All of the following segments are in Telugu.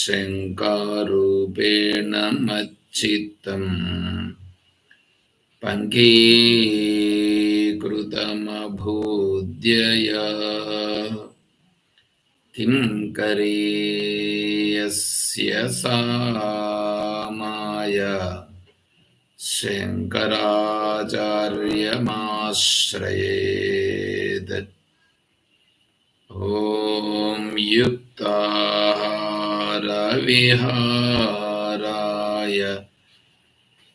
शङ्कारूपेण मच्चित्तं पङ्कीकृतमभूद्यया किं करेयस्य सा माया शङ्कराचार्यमाश्रयेत्। ॐ युक्ताहारविहाराय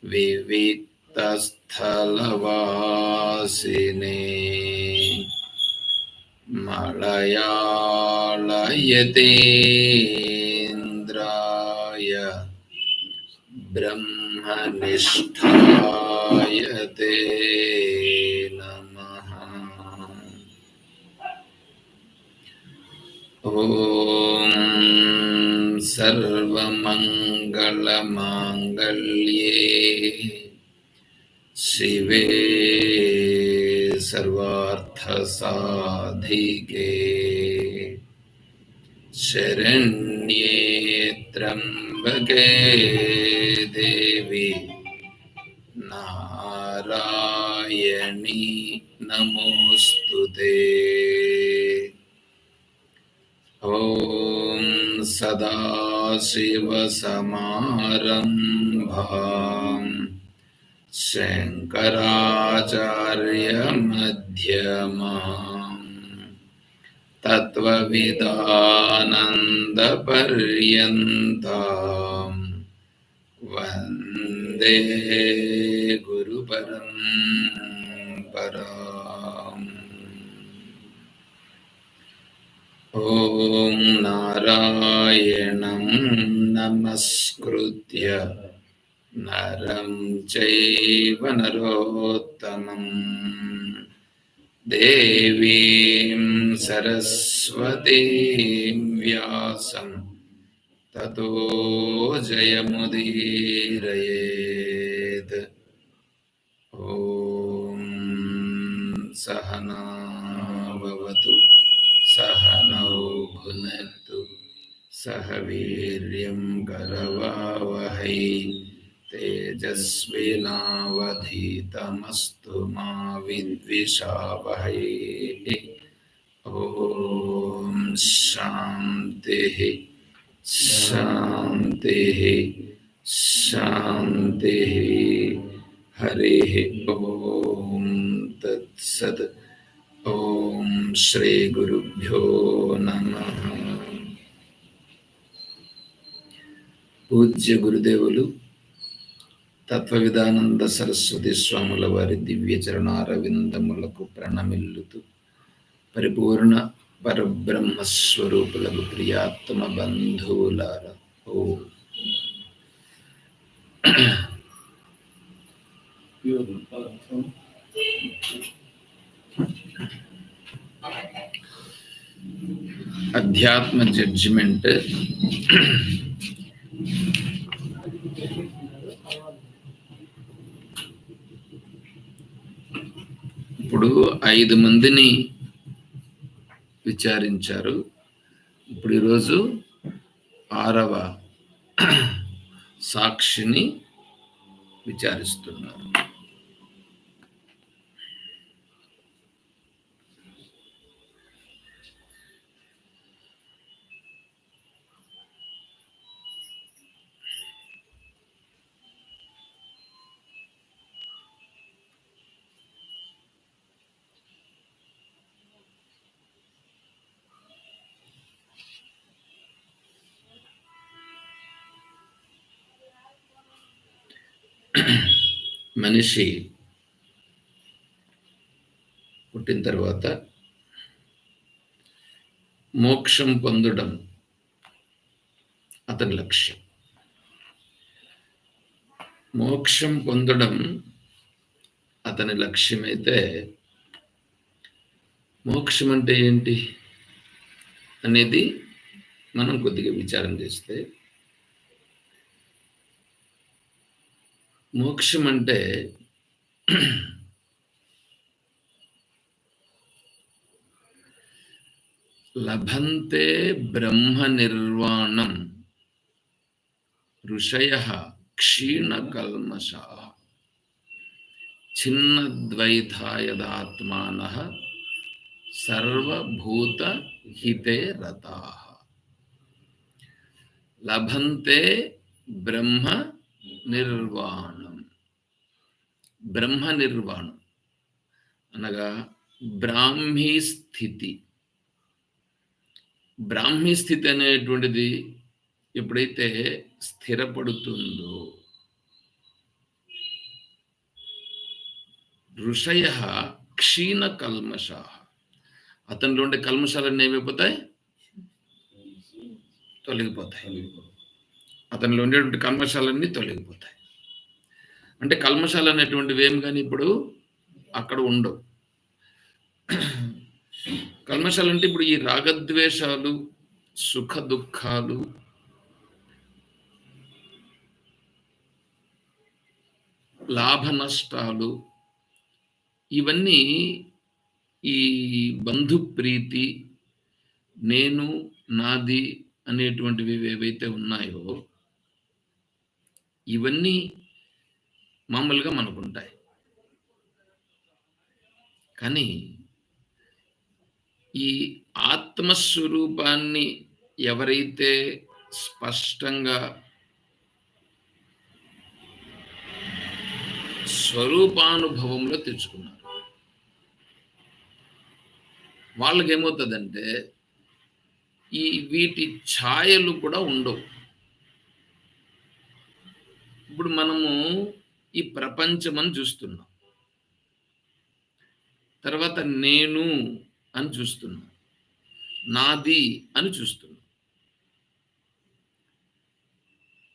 विविक्तस्थलवासिने मलयाळयतेन्द्राय ब्रह्मनिष्ठाय ते नमः। ॐ सर्वमङ्गलमाङ्गल्ये शिवे सर्वार्थसाधिके शरण्ये त्र्यम्बके देवी नारायणी नमोऽस्तुते। ॐ सदाशिवसमारम्भाम् शङ्कराचार्यमध्यमाम् तत्त्वविदानन्दपर्यन्ताम् वन्दे गुरुपरम्पराम्। ॐ नारायणं नमस्कृत्य नरं चैव नरोत्तमं देवीं सरस्वतीं व्यासं ततो जयमुदीरयेत्। ॐ सहना भवतु सहनौ भुनक्तु सह वीर्यं करवावहै तेजस्विनावधीतमस्तु मा विद्विषावहै। ॐ शान्तिः शान्तिः शान्तिः। हरिः ॐ तत्सत्। ఓం శ్రీ గురుభ్యో నమః. పూజ్య గురుదేవులు తత్వవిధానంద సరస్వతి స్వాముల వారి దివ్య చరణారవిందములకు ప్రణమిల్లుతూ పరిపూర్ణ పరబ్రహ్మస్వరూపులకు ప్రియాత్మ బంధువులారా, ఓ అధ్యాత్మ జడ్జిమెంట్ ఇప్పుడు 5 మందిని విచారించారు. ఇప్పుడు ఈరోజు 6వ సాక్షిని విచారిస్తున్నారు. మనిషి పుట్టిన తర్వాత మోక్షం పొందడం అతని లక్ష్యం. మోక్షం పొందడం అతని లక్ష్యమైతే మోక్షం అంటే ఏంటి అనేది మనం కొద్దిగా విచారం చేస్తే, మోక్షం అంటే లభంతే బ్రహ్మ నిర్వాణం ఋషయః క్షీణకల్మషాః ఛిన్నద్వైతా యదాత్మానః సర్వభూతహితే రతాః లభంతే బ్రహ్మ నిర్వాణం. బ్రహ్మ నిర్వాణం అనగా బ్రాహ్మీ స్థితి. బ్రాహ్మీ స్థితి అనేటువంటిది ఎప్పుడైతే స్థిరపడుతుందో, ఋషయః క్షీణ కల్మషాః, అతనిలో ఉండే కల్మషాలన్నీ ఏమైపోతాయి? తొలగిపోతాయి. అతనిలో ఉండేటువంటి కల్మషాలన్నీ తొలగిపోతాయి. అంటే కల్మషాలు అనేటువంటివి ఏమి కానీ ఇప్పుడు అక్కడ ఉండవు. కల్మషాలు అంటే ఇప్పుడు ఈ రాగద్వేషాలు, సుఖ దుఃఖాలు, లాభ నష్టాలు, ఇవన్నీ ఈ బంధుప్రీతి, నేను నాది అనేటువంటివి ఏవైతే ఉన్నాయో ఇవన్నీ మామూలుగా మనకుంటాయి. కానీ ఈ ఆత్మస్వరూపాన్ని ఎవరైతే స్పష్టంగా స్వరూపానుభవంలో తెచ్చుకున్నారు, వాళ్ళకి ఏమవుతుందంటే ఈ వీటి ఛాయలు కూడా ఉండవు. ఇప్పుడు మనము ఈ ప్రపంచమని చూస్తున్నాం, తర్వాత నేను అని చూస్తున్నాం, నాది అని చూస్తున్నాం.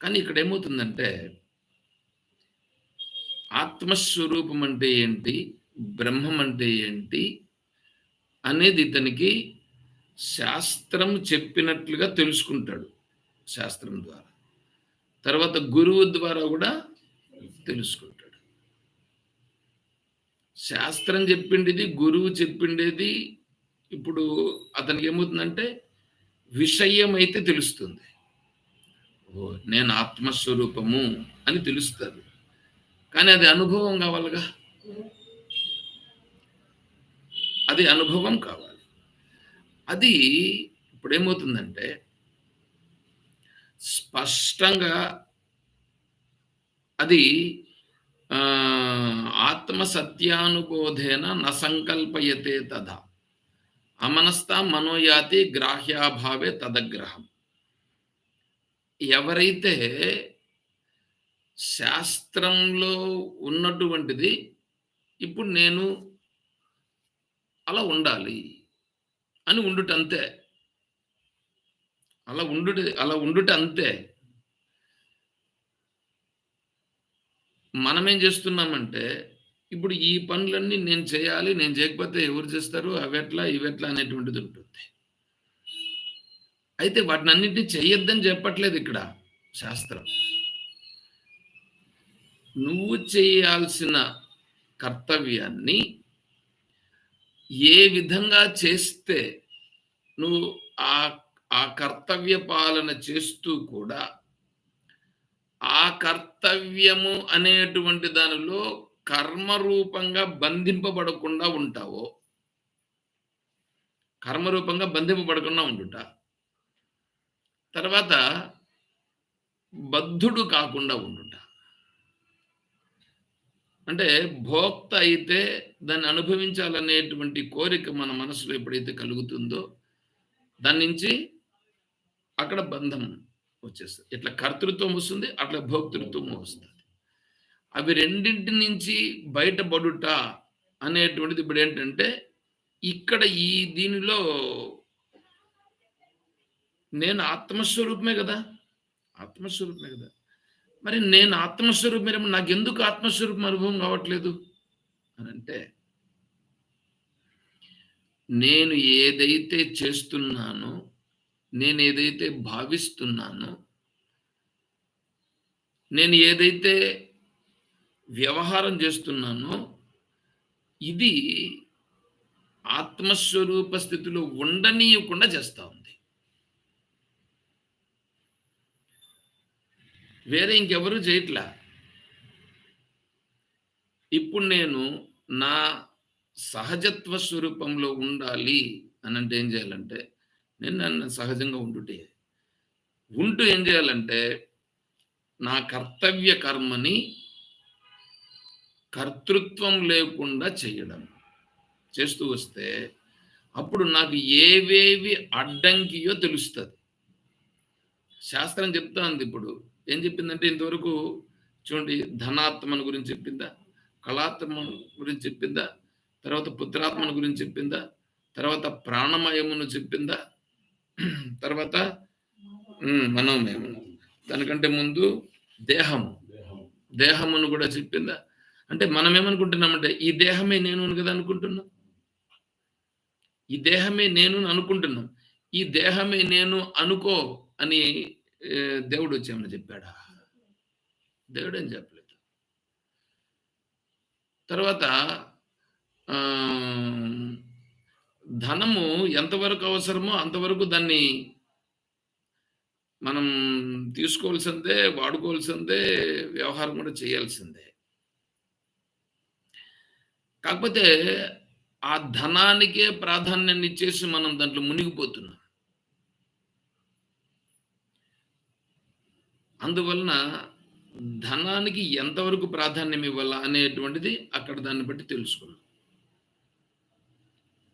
కానీ ఇక్కడ ఏమవుతుందంటే ఆత్మస్వరూపం అంటే ఏంటి, బ్రహ్మం అంటే ఏంటి అనేది ఇతనికి శాస్త్రం చెప్పినట్లుగా తెలుసుకుంటాడు. శాస్త్రం ద్వారా, తర్వాత గురువు ద్వారా కూడా తెలుసుకుంటాడు. శాస్త్రం చెప్పిండేది, గురువు చెప్పిండేది ఇప్పుడు అతనికి ఏమవుతుందంటే విషయం అయితే తెలుస్తుంది. ఓ నేను ఆత్మస్వరూపము అని తెలుస్తుంది. కానీ అది అనుభవం కావాలిగా, అది అనుభవం కావాలి. అది ఇప్పుడు ఏమవుతుందంటే స్పష్టంగా అది ఆత్మ సత్యానుబోధేన న సంకల్పయతే తదా అమనస్తా మనోయాతి గ్రాహ్యాభావే తదగ్రహం. ఎవరైతే శాస్త్రంలో ఉన్నటువంటిది ఇప్పుడు నేను అలా ఉండాలి అని ఉండుటంతే, అలా ఉండుట అంతే. మనమేం చేస్తున్నామంటే ఇప్పుడు ఈ పనులన్నీ నేను చేయాలి, నేను చేయకపోతే ఎవరు చేస్తారు, అవెట్లా ఇవెట్లా అనేటువంటిది ఉంటుంది. అయితే వాటిని అన్నింటినీ చేయొద్దని చెప్పట్లేదు ఇక్కడ శాస్త్రం. నువ్వు చేయాల్సిన కర్తవ్యాన్ని ఏ విధంగా చేస్తే నువ్వు ఆ కర్తవ్య పాలన చేస్తూ కూడా ఆ కర్తవ్యము అనేటువంటి దానిలో కర్మరూపంగా బంధింపబడకుండా ఉంటావో, కర్మరూపంగా బంధింపబడకుండా ఉండుట, తర్వాత బద్ధుడు కాకుండా ఉండుట. అంటే భోక్త అయితే దాన్ని అనుభవించాలనేటువంటి కోరిక మన మనసులో ఎప్పుడైతే కలుగుతుందో దాని నుంచి అక్కడ బంధం వచ్చేస్తుంది. ఇట్లా కర్తృత్వం వస్తుంది, అట్లా భోక్తృత్వం వస్తుంది. అవి రెండింటి నుంచి బయటపడుట అనేటువంటిది ఇప్పుడు ఏంటంటే ఇక్కడ ఈ దీనిలో నేను ఆత్మస్వరూపమే కదా, ఆత్మస్వరూపమే కదా. మరి నేను ఆత్మస్వరూపమే, నాకు ఎందుకు ఆత్మస్వరూపం అనుభవం కావట్లేదు అని అంటే నేను ఏదైతే చేస్తున్నానో, నేను ఏదైతే భావిస్తున్నానో, నేను ఏదైతే వ్యవహారం చేస్తున్నానో ఇది ఆత్మస్వరూప స్థితిలో ఉండనీయకుండా చేస్తూ ఉంది. వేరే ఇంకెవరు చేయట్లా. ఇప్పుడు నేను నా సహజత్వ స్వరూపంలో ఉండాలి అనంటే ఏం చేయాలంటే, నేను నన్ను సహజంగా ఉండుటే. ఉంటూ ఏం చేయాలంటే, నా కర్తవ్య కర్మని కర్తృత్వం లేకుండా చేయడం. చేస్తూ వస్తే, అప్పుడు నాకు ఏవేవి అడ్డంకియో తెలుస్తది. శాస్త్రం చెప్తా ఉంది ఇప్పుడు. ఏం చెప్పిందంటే ఇంతవరకు చూడండి, ధనాత్మను గురించి చెప్పిందా? కళాత్మను గురించి చెప్పిందా? తర్వాత పుత్రాత్మను గురించి చెప్పిందా? తర్వాత ప్రాణమయమును చెప్పిందా? తర్వాత మనోమయమును. దానికంటే ముందు దేహము. దేహమును కూడా చెప్పిందా? అంటే మనం ఏమనుకుంటున్నామంటే ఈ దేహమే నేను అని కదా అనుకుంటున్నాం. ఈ దేహమే నేను అని అనుకుంటున్నాం. ఈ దేహమే నేను అనుకో అని దేవుడు వచ్చి ఏమన్నా చెప్పాడా? దేవుడేం చెప్పలేదు. తర్వాత ధనము ఎంతవరకు అవసరమో అంతవరకు దాన్ని మనం తీసుకోవాల్సిందే, వాడుకోవాల్సిందే, వ్యవహారం కూడా చేయాల్సిందే. కాకపోతే ఆ ధనానికే ప్రాధాన్యాన్ని ఇచ్చేసి మనం దాంట్లో మునిగిపోతున్నాం. అందువలన ధనానికి ఎంతవరకు ప్రాధాన్యం ఇవ్వాలా అనేటువంటిది అక్కడ దాన్ని బట్టి తెలుసుకున్నాం.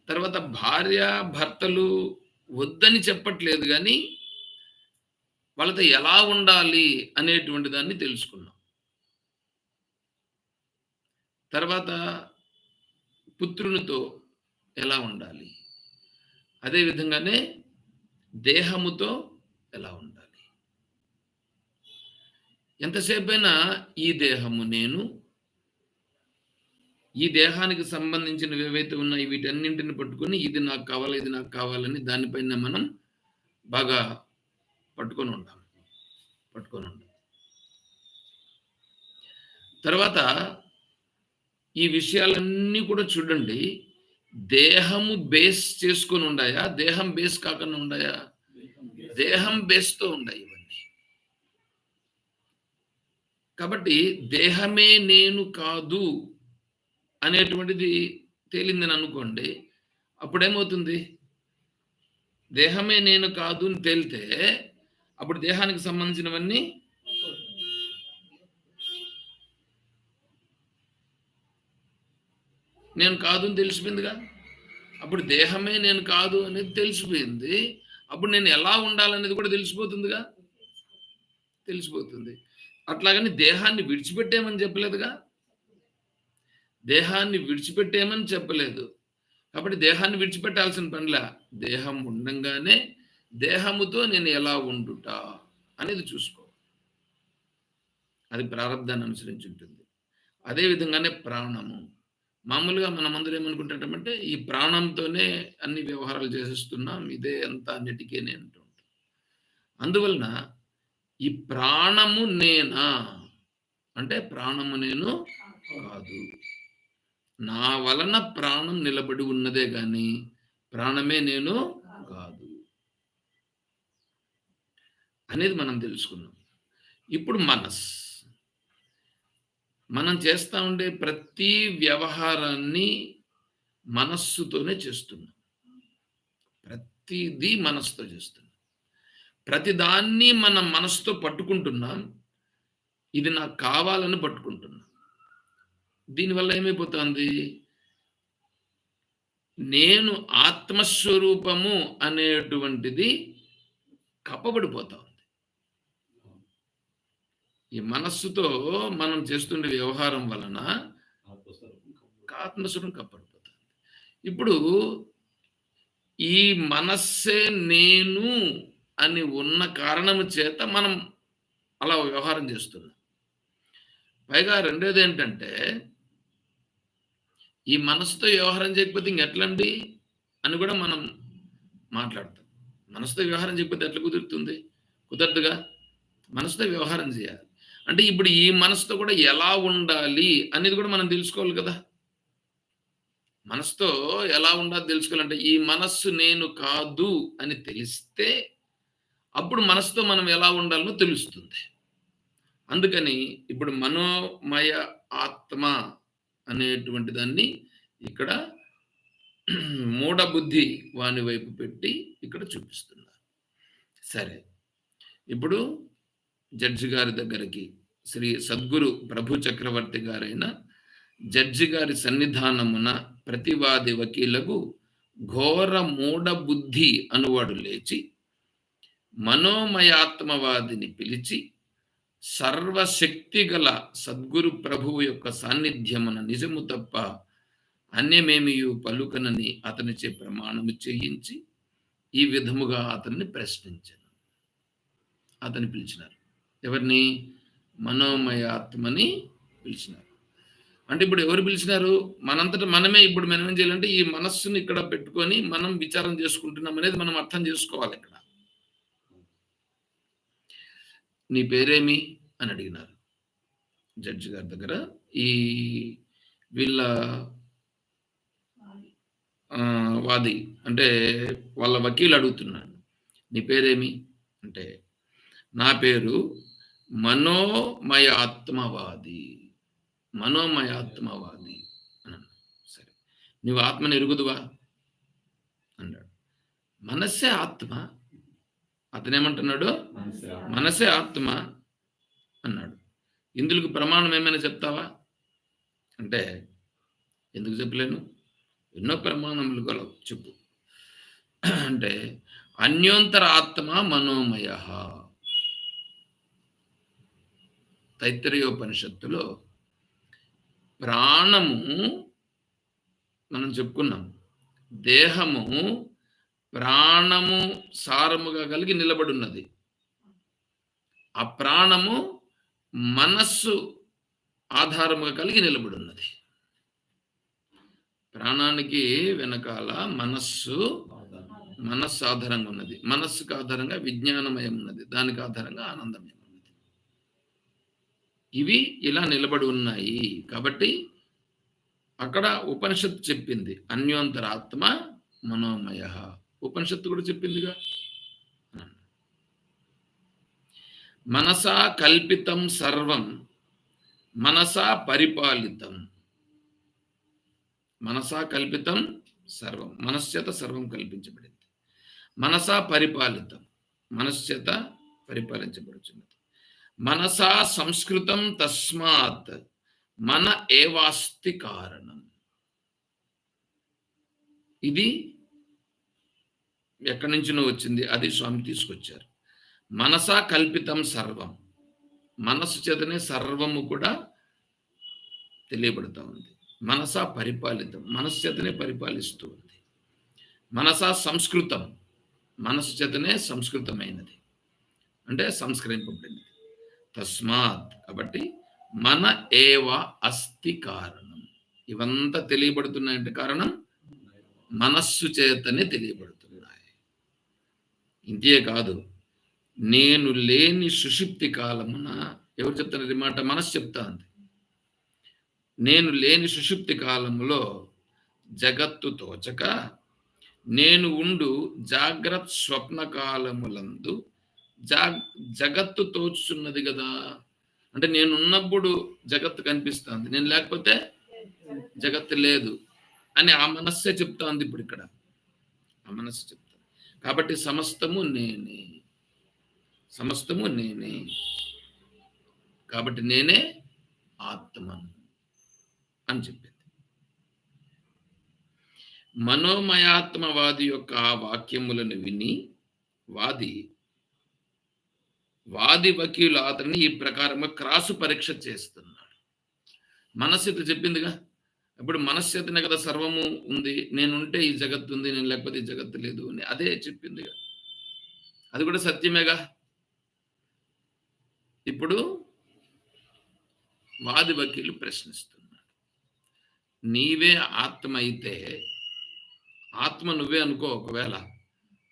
తర్వాత భార్య, భర్తలు వద్దని చెప్పట్లేదు గానీ, వాళ్ళతో ఎలా ఉండాలి అనేటువంటి దాన్ని తెలుసుకున్నాం. తర్వాత పుత్రునితో ఎలా ఉండాలి? అదే విధంగానే దేహముతో ఎలా ఉండాలి? ఎంతసేపైనా ఈ దేహము నేను, ఈ దేహానికి సంబంధించినవి ఏవైతే ఉన్నాయో వీటన్నింటిని పట్టుకొని ఇది నాకు కావాలి, ఇది నాకు కావాలని దానిపైన మనం బాగా పట్టుకొని ఉంటాం. తర్వాత ఈ విషయాలన్నీ కూడా చూడండి, దేహము బేస్ చేసుకొని ఉండాయా? దేహం బేస్ కాకుండా ఉండాయా? దేహం బేస్‌తో ఉండాయి ఇవన్నీ. కాబట్టి దేహమే నేను కాదు అనేటువంటిది తేలిందని అనుకోండి. అప్పుడేమవుతుంది? దేహమే నేను కాదు అని తేలితే, అప్పుడు దేహానికి సంబంధించినవన్నీ నేను కాదు అని తెలిసిపోయిందిగా. అప్పుడు దేహమే నేను కాదు అనేది తెలిసిపోయింది. అప్పుడు నేను ఎలా ఉండాలనేది కూడా తెలిసిపోతుందిగా. తెలిసిపోతుంది. అట్లాగని దేహాన్ని విడిచిపెట్టేయమని చెప్పలేదుగా. దేహాన్ని విడిచిపెట్టేయమని చెప్పలేదు. కాబట్టి దేహాన్ని విడిచిపెట్టాల్సిన పనిలా. దేహం ఉండంగానే దేహముతో నేను ఎలా ఉండుట అనేది చూసుకో. అది ప్రారబ్ధాన్ని అనుసరించి ఉంటుంది. అదే విధంగానే ప్రాణము. మామూలుగా మనమందరం ఏమనుకుంటామంటే ఈ ప్రాణంతోనే అన్ని వ్యవహారాలు చేసేస్తున్నాం. ఇదే అంతా అన్నిటికీనే అంటూ ఉంటాం. అందువలన ఈ ప్రాణము నేనా? అంటే ప్రాణము నేను కాదు. నా వలన ప్రాణం నిలబడి ఉన్నదే గాని ప్రాణమే నేను కాదు అనేది మనం తెలుసుకున్నాం. ఇప్పుడు మనం చేస్తా ఉండే ప్రతి వ్యవహారాన్ని మనస్సుతోనే చేస్తున్నాం. ప్రతిదీ మనస్సుతో చేస్తున్నాం. ప్రతిదాన్ని మనం మనస్సుతో పట్టుకుంటున్నాం. ఇది నాకు కావాలని పట్టుకుంటున్నాం. దీనివల్ల ఏమైపోతుంది? నేను ఆత్మస్వరూపము అనేటువంటిది కప్పబడిపోతా ఉంది. ఈ మనస్సుతో మనం చేస్తుండే వ్యవహారం వలన ఆత్మస్వరూపం కప్పబడిపోతుంది. ఇప్పుడు ఈ మనస్సే నేను అని ఉన్న కారణము చేత మనం అలా వ్యవహారం చేస్తున్నాం. పైగా రెండోది ఏంటంటే, ఈ మనసుతో వ్యవహారం చేయకపోతే ఇంకెట్లండి అని కూడా మనం మాట్లాడతాం. మనసుతో వ్యవహారం చేయకపోతే ఎట్లా కుదురుతుంది? కుదరదుగా. మనసుతో వ్యవహారం చేయాలి. అంటే ఇప్పుడు ఈ మనసుతో కూడా ఎలా ఉండాలి అనేది కూడా మనం తెలుసుకోవాలి కదా. మనసుతో ఎలా ఉండాలో తెలుసుకోవాలంటే ఈ మనస్సు నేను కాదు అని తెలిస్తే అప్పుడు మనసుతో మనం ఎలా ఉండాలనో తెలుస్తుంది. అందుకని ఇప్పుడు మనోమయ ఆత్మ అనేటువంటి దాన్ని ఇక్కడ మూఢ బుద్ధి వాని వైపు పెట్టి ఇక్కడ చూపిస్తున్నారు. సరే, ఇప్పుడు జడ్జి గారి దగ్గరికి శ్రీ సద్గురు ప్రభు చక్రవర్తి గారైన జడ్జి గారి సన్నిధానమున ప్రతివాది వకీలకు ఘోర మూఢ బుద్ధి అనువాడు లేచి మనోమయాత్మవాదిని పిలిచి సర్వశక్తి గల సద్గురు ప్రభువు యొక్క సాన్నిధ్యమున నిజము తప్ప అన్యమేమియు పలుకనని అతనిచే ప్రమాణము చేయించి ఈ విధముగా అతన్ని ప్రశ్నించాను. అతని పిలిచినారు. ఎవరిని? మనోమయాత్మని పిలిచినారు. అంటే ఇప్పుడు ఎవరు పిలిచినారు? మనంతట మనమే. ఇప్పుడు మనం ఏం చేయాలంటే ఈ మనస్సుని ఇక్కడ పెట్టుకొని మనం విచారం చేసుకుంటున్నాం అనేది మనం అర్థం చేసుకోవాలి. ఇక్కడ నీ పేరేమి అని అడిగినారు జడ్జి గారి దగ్గర. ఈ వీళ్ళ వాది అంటే వాళ్ళ వకీలు అడుగుతున్నాడు, నీ పేరేమి అంటే, నా పేరు మనోమయాత్మవాది. మనోమయాత్మవాది అన్నాడు. సరే, నువ్వు ఆత్మని ఎరుగుదువా అన్నాడు. మనస్సే ఆత్మ. అతనేమంటున్నాడు? మనసే ఆత్మ అన్నాడు. ఇందుకు ప్రమాణం ఏమైనా చెప్తావా అంటే, ఎందుకు చెప్పలేను, ఎన్నో ప్రమాణములు గలవు, చెప్పు అంటే, అన్యోంతర ఆత్మ మనోమయ. తైత్తరీయోపనిషత్తులో ప్రాణము మనం చెప్పుకున్నాం, దేహము ప్రాణము సారముగా కలిగి నిలబడున్నది. ఆ ప్రాణము మనస్సు ఆధారముగా కలిగి నిలబడున్నది. ప్రాణానికి వెనకాల మనస్సు ఆధారంగా ఉన్నది. మనస్సుకు ఆధారంగా విజ్ఞానమయం ఉన్నది. దానికి ఆధారంగా ఆనందమయం ఉన్నది. ఇవి ఇలా నిలబడి ఉన్నాయి. కాబట్టి అక్కడ ఉపనిషత్తు చెప్పింది అన్యోంతరాత్మ మనోమయ. ఉపనిషత్తు కూడా చెప్పిందిగా. మనసా కల్పితం సర్వం మనసా పరిపాలితం. మనసా కల్పితం సర్వం, మనస్చేత సర్వం కల్పించబడింది. మనసా పరిపాలితం, మనస్చేత పరిపాలించబడుచున్నది. మనసా సంస్కృతం తస్మాత్ మన ఏవాస్తి కారణం. ఇది ఎక్కడి నుంచినో వచ్చింది, అది స్వామి తీసుకొచ్చారు. మనసా కల్పితం సర్వం, మనస్సు చేతనే సర్వము కూడా తెలియబడుతూ ఉంది. మనసా పరిపాలితం, మనస్సు చేతనే పరిపాలిస్తూ ఉంది. మనసా సంస్కృతం, మనస్సు చేతనే సంస్కృతమైనది, అంటే సంస్కరింపబడింది. తస్మాత్, కాబట్టి మన ఏవ అస్తి కారణం. ఇవంతా తెలియబడుతున్నాయంటే కారణం మనస్సు చేతనే తెలియబడుతున్నాయి. ఇంతే కాదు, నేను లేని సుషుప్తి కాలమున, ఎవరు చెప్తున్నారు ఈ మాట? మనస్సు చెప్తా ఉంది. నేను లేని సుషుప్తి కాలములో జగత్తు తోచక నేను ఉండు జాగ్రత్త స్వప్న కాలములందు జగత్తు తోచుచున్నది కదా. అంటే నేను ఉన్నప్పుడు జగత్తు కనిపిస్తుంది, నేను లేకపోతే జగత్తు లేదు అని ఆ మనస్సే చెప్తాంది. ఇప్పుడు ఇక్కడ ఆ మనస్సు చెప్తాను. కాబట్టి సమస్తము నేనే, సమస్తము నేనే, కాబట్టి నేనే ఆత్మను అని చెప్పింది. మనోమయాత్మవాది యొక్క ఆ వాక్యములను విని వాది వకీలు అతన్ని ఈ ప్రకారంగా క్రాసు పరీక్ష చేస్తున్నాడు. మనస్సు చెప్పిందిగా, ఇప్పుడు మనస్సేతనే కదా సర్వము ఉంది. నేనుంటే ఈ జగత్తు ఉంది, నేను లేకపోతే ఈ జగత్తు లేదు అని అదే చెప్పిందిగా. అది కూడా సత్యమేగా. ఇప్పుడు వాది వకీలు ప్రశ్నిస్తున్నాడు, నీవే ఆత్మ అయితే, ఆత్మ నువ్వే అనుకో, ఒకవేళ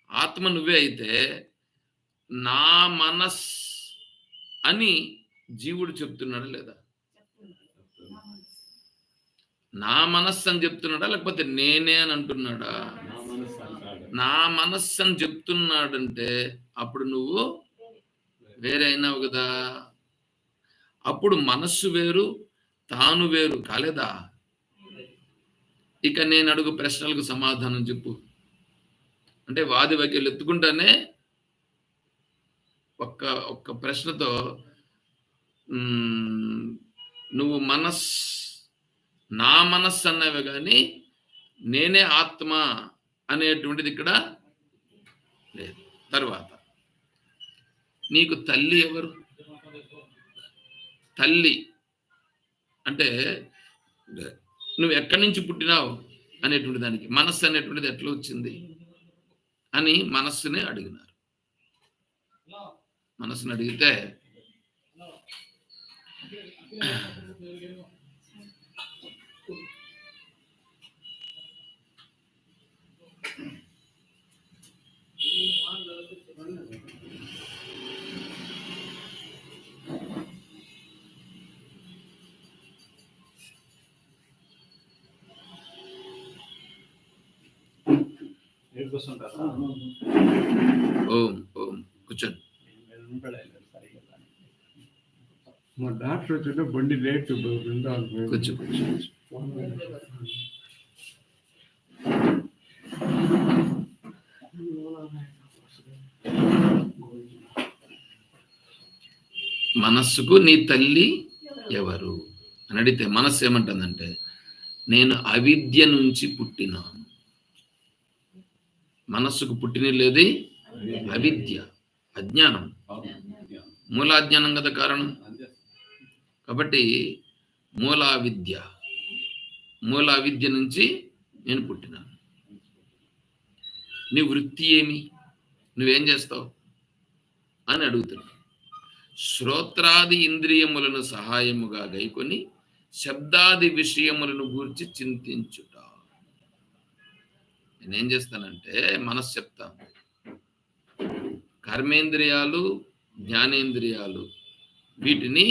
ఆత్మ నువ్వే అయితే నా మనస్ అని జీవుడు చెప్తున్నాడా లేదా? నా మనస్సు అని చెప్తున్నాడా, లేకపోతే నేనే అని అంటున్నాడా? నా మనస్సు అని చెప్తున్నాడంటే అప్పుడు నువ్వు వేరే అయినావు కదా. అప్పుడు మనస్సు వేరు, తాను వేరు కాలేదా? ఇక నేను అడుగు ప్రశ్నలకు సమాధానం చెప్పు. అంటే వాది వకీలు ఎత్తుకుంటానే ఒక్క ఒక్క ప్రశ్నతో నువ్వు నా మనస్సు అన్నవి కానీ నేనే ఆత్మ అనేటువంటిది ఇక్కడ లేదు. తర్వాత నీకు తల్లి ఎవరు? తల్లి అంటే నువ్వు ఎక్కడి నుంచి పుట్టినావు అనేటువంటి దానికి మనస్సు అనేటువంటిది ఎట్లా వచ్చింది అని మనస్సునే అడిగినారు. మనస్సుని అడిగితే ఓం ఓం కూర్చోండి. మా డాక్టర్ వచ్చి బండి లేట్ కూర్చో. మనస్సుకు నీ తల్లి ఎవరు అని అడిగితే మనస్సు ఏమంటుందంటే నేను అవిద్య నుంచి పుట్టినాను. మనస్సుకు పుట్టినలేది అవిద్య, అజ్ఞానం, మూలాజ్ఞానం కదా కారణం. కాబట్టి మూలావిద్య నుంచి నేను పుట్టినాను. నీ వృత్తి ఏమి, నువ్వేం చేస్తావు అని అడుగుతున్నా. శ్రోత్రాది ఇంద్రియములను సహాయముగా గైకొని శబ్దాది విషయములను గూర్చి చింతించుట. నేనేం చేస్తానంటే మనస్సు చెప్తాను, కర్మేంద్రియాలు జ్ఞానేంద్రియాలు వీటిని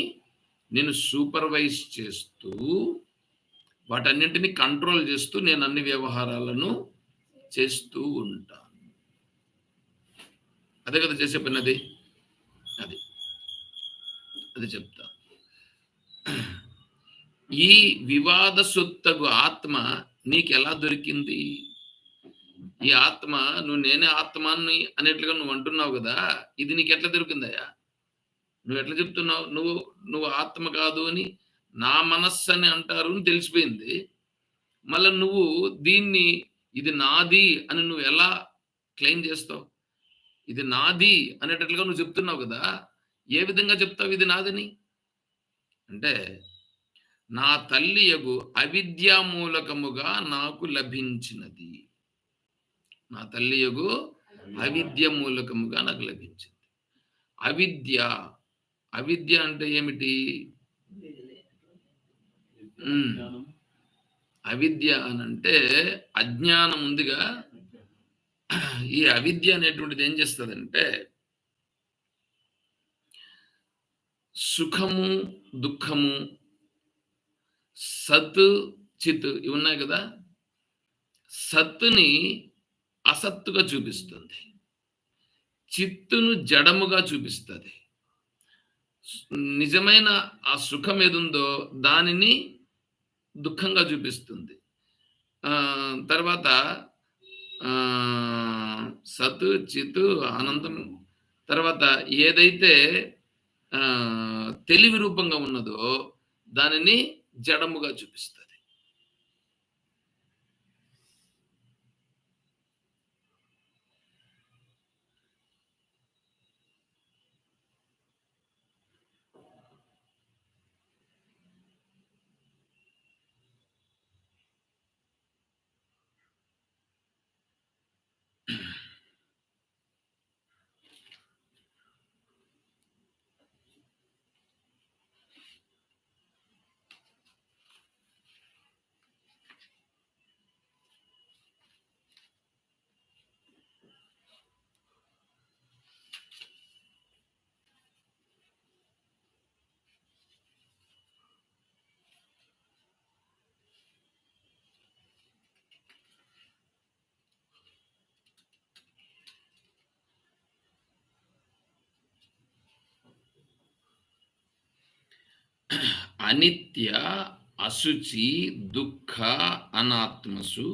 నేను సూపర్వైజ్ చేస్తూ వాటన్నింటినీ కంట్రోల్ చేస్తూ నేను అన్ని వ్యవహారాలను చేస్తూ ఉంటాను. అదే కదా చేసే పని. అది చెప్తా. ఈ వివాద సొత్తగు ఆత్మ నీకు ఎలా దొరికింది? ఈ ఆత్మ నువ్వు నేనే ఆత్మాన్ని అనేట్లుగా నువ్వు అంటున్నావు కదా, ఇది నీకు ఎట్లా దొరికిందయ్యా? నువ్వు ఎట్లా చెప్తున్నావు? నువ్వు ఆత్మ కాదు అని నా మనస్సు అని అంటారు అని తెలిసిపోయింది. మళ్ళీ నువ్వు దీన్ని ఇది నాది అని నువ్వు ఎలా క్లెయిమ్ చేస్తావు? ఇది నాది అనేటట్లుగా నువ్వు చెప్తున్నావు కదా, ఏ విధంగా చెప్తావు ఇది నాదని? అంటే నా తల్లి యగు అవిద్యా మూలకముగా నాకు లభించినది. నా తల్లి యగు అవిద్య మూలకముగా నాకు లభించింది. అవిద్య అంటే ఏమిటి? అవిద్య అనంటే అజ్ఞానం ఉందిగా. ఈ అవిద్య అనేటువంటిది ఏం చేస్తుందంటే సుఖము దుఃఖము సత్ చిత్ ఇవి ఉన్నాయి కదా, సత్తుని అసత్తుగా చూపిస్తుంది, చిత్తును జడముగా చూపిస్తుంది. నిజమైన ఆ సుఖం ఏదుందో దానిని దుఃఖంగా చూపిస్తుంది. తర్వాత సత్ చిత్ ఆనందం, తర్వాత ఏదైతే తెలివి రూపంగా ఉన్నదో దానిని జడముగా చూపిస్తుంది. అనిత్య అశుచి దుఃఖ అనాత్మసు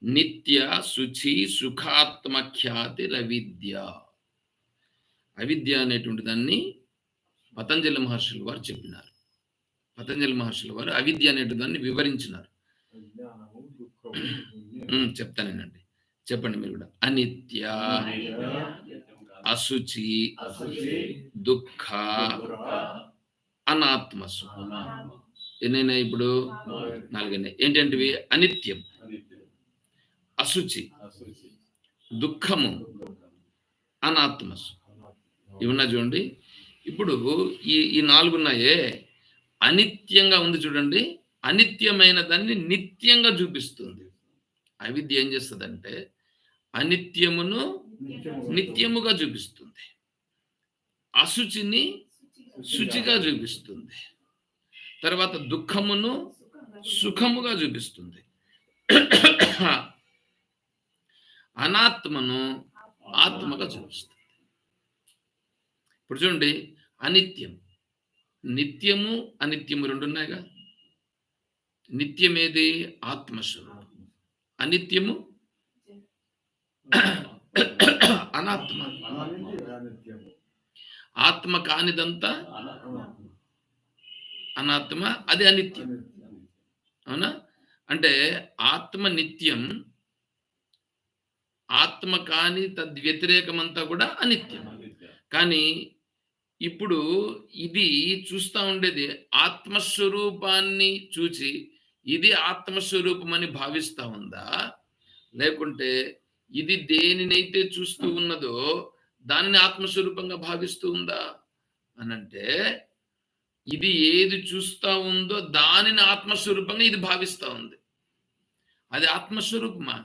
నిత్య శుచి సుఖాత్మఖ్యాతి అవిద్య. అవిద్య అనేటువంటి దాన్ని పతంజలి మహర్షుల వారు చెప్పినారు. పతంజలి మహర్షుల వారు అవిద్య అనేటువంటి దాన్ని వివరించినారు. చెప్తానేనండి, చెప్పండి మీరు కూడా. అనిత్య అశుచి దుఃఖ అనాత్మసు. ఎన్నైనా ఇప్పుడు? 4 ఏంటంటివి? అనిత్యం, అశుచి, దుఃఖము, అనాత్మసు. ఇవున్నా చూడండి. ఇప్పుడు ఈ 4 ఉన్నాయే, అనిత్యంగా ఉంది చూడండి. అనిత్యమైన దాన్ని నిత్యంగా చూపిస్తుంది. అవిద్య ఏం చేస్తుందంటే అనిత్యమును నిత్యముగా చూపిస్తుంది, అశుచిని శుచిగా చూపిస్తుంది, తర్వాత దుఃఖమును సుఖముగా చూపిస్తుంది, అనాత్మను ఆత్మగా చూపిస్తుంది. ఇప్పుడు చూడండి, అనిత్యం, నిత్యము అనిత్యము 2 ఉన్నాయిగా. నిత్యమేది? ఆత్మస్వరూపం. అనిత్యము అనాత్మ. ఆత్మ కానిదంతా అనాత్మ, అది అనిత్యం. అవునా? అంటే ఆత్మ నిత్యం, ఆత్మ కాని తద్వ్యతిరేకమంతా కూడా అనిత్యం. కానీ ఇప్పుడు ఇది చూస్తూ ఉండేది ఆత్మస్వరూపాన్ని చూచి ఇది ఆత్మస్వరూపం అని భావిస్తూ ఉందా, లేకుంటే ఇది దేనినైతే చూస్తూ ఉన్నదో దానిని ఆత్మస్వరూపంగా భావిస్తూ ఉందా అనంటే, ఇది ఏది చూస్తూ ఉందో దానిని ఆత్మస్వరూపంగా ఇది భావిస్తూ ఉంది. అది ఆత్మస్వరూపమా?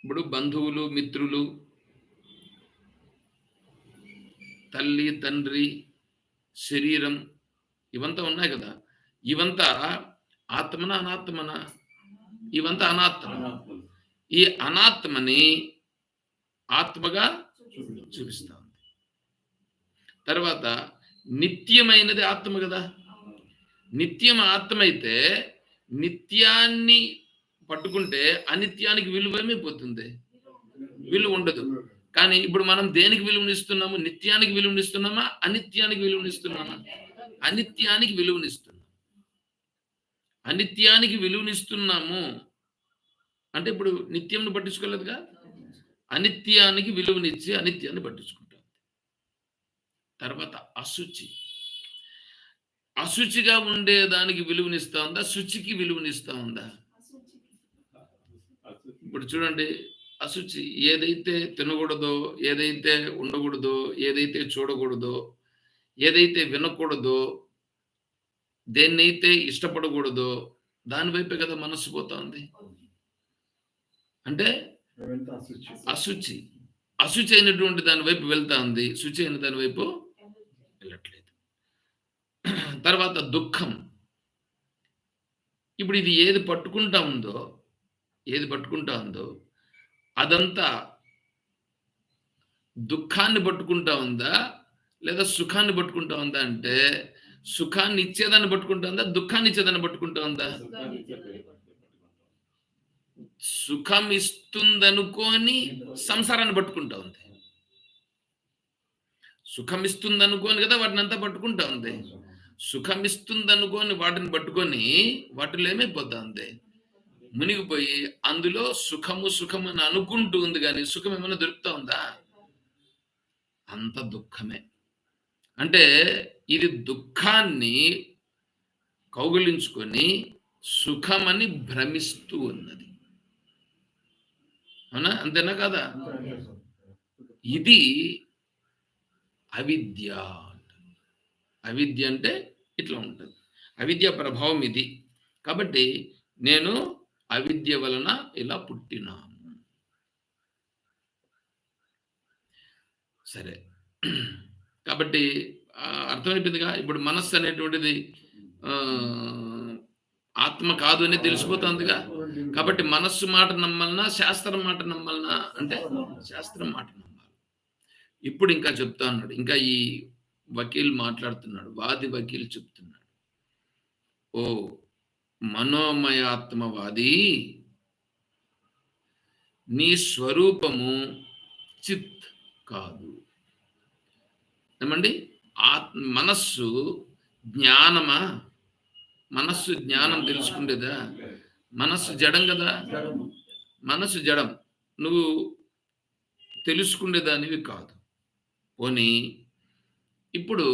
ఇప్పుడు బంధువులు, మిత్రులు, తల్లి, తండ్రి, శరీరం, ఇవంతా ఉన్నాయి కదా. ఇవంతా ఆత్మన అనాత్మన? ఇవంతా అనాత్మ. ఈ అనాత్మని ఆత్మగా చూపిస్తా ఉంది. తర్వాత నిత్యమైనది ఆత్మ కదా. నిత్యం ఆత్మ అయితే నిత్యాన్ని పట్టుకుంటే అనిత్యానికి విలువేమైపోతుంది? విలువ ఉండదు. కానీ ఇప్పుడు మనం దేనికి విలువనిస్తున్నాము? నిత్యానికి విలువనిస్తున్నామా, అనిత్యానికి విలువనిస్తున్నామా? అనిత్యానికి విలువనిస్తున్నాం. అనిత్యానికి విలువనిస్తున్నాము అంటే ఇప్పుడు నిత్యంను పట్టించుకోలేదుగా. అనిత్యానికి విలువనిచ్చి అనిత్యాన్ని పట్టించుకుంటాం. తర్వాత అశుచి, అశుచిగా ఉండేదానికి విలువనిస్తా ఉందా, శుచికి విలువనిస్తా ఉందా? ఇప్పుడు చూడండి, అశుచి ఏదైతే తినకూడదో, ఏదైతే ఉండకూడదో, ఏదైతే చూడకూడదో, ఏదైతే వినకూడదో, దేన్నైతే ఇష్టపడకూడదో దాని వైపే కదా మనస్సు పోతా ఉంది. అంటే అశుచి, అశుచి అయినటువంటి దాని వైపు వెళ్తా ఉంది, శుచి అయిన దాని వైపు వెళ్ళట్లేదు. తర్వాత దుఃఖం. ఇప్పుడు ఇది ఏది పట్టుకుంటా ఉందో అదంతా దుఃఖాన్ని పట్టుకుంటా ఉందా లేదా సుఖాన్ని పట్టుకుంటా ఉందా అంటే, సుఖాన్ని ఇచ్చేదాన్ని పట్టుకుంటా ఉందా, దుఃఖాన్ని ఇచ్చేదాన్ని పట్టుకుంటా ఉందా? సుఖం ఇస్తుందనుకోని సంసారాన్ని పట్టుకుంటా ఉంది. సుఖం ఇస్తుందనుకోని కదా వాటిని అంతా పట్టుకుంటా ఉంది. సుఖం ఇస్తుందనుకోని వాటిని పట్టుకొని వాటిలో ఏమైపోతా ఉంది? మునిగిపోయి అందులో సుఖము అని అనుకుంటూ ఉంది. కానీ సుఖం ఏమైనా దొరుకుతా ఉందా? అంత దుఃఖమే. అంటే ఇది దుఃఖాన్ని కౌగిలించుకొని సుఖమని భ్రమిస్తూ ఉన్నది. అవునా? అంతేనా కదా? ఇది అవిద్య. అవిద్య అంటే ఇట్లా ఉంటుంది. అవిద్య ప్రభావం ఇది. కాబట్టి నేను అవిద్య వలన ఇలా పుట్టినాను. సరే, కాబట్టి అర్థమైపోయిందిగా. ఇప్పుడు మనస్సు అనేటువంటిది ఆత్మ కాదు అని తెలిసిపోతుందిగా. కాబట్టి మనస్సు మాట నమ్మాలనా, శాస్త్రం మాట నమ్మాలనా అంటే శాస్త్రం మాట నమ్మాలి. ఇప్పుడు ఇంకా చెప్తా అన్నాడు. ఇంకా ఈ వకీల్ మాట్లాడుతున్నాడు, వకీల్ చెప్తున్నాడు, ఓ మనోమయాత్మవాది, నీ స్వరూపము చిత్ కాదు. ఏమండి? మనస్సు జ్ఞానమా? మనస్సు జ్ఞానం తెలుసుకుండేదా? మనస్సు జడం కదా. మనస్సు జడం, నువ్వు తెలుసుకునేదానివి కాదు. పోనీ ఇప్పుడు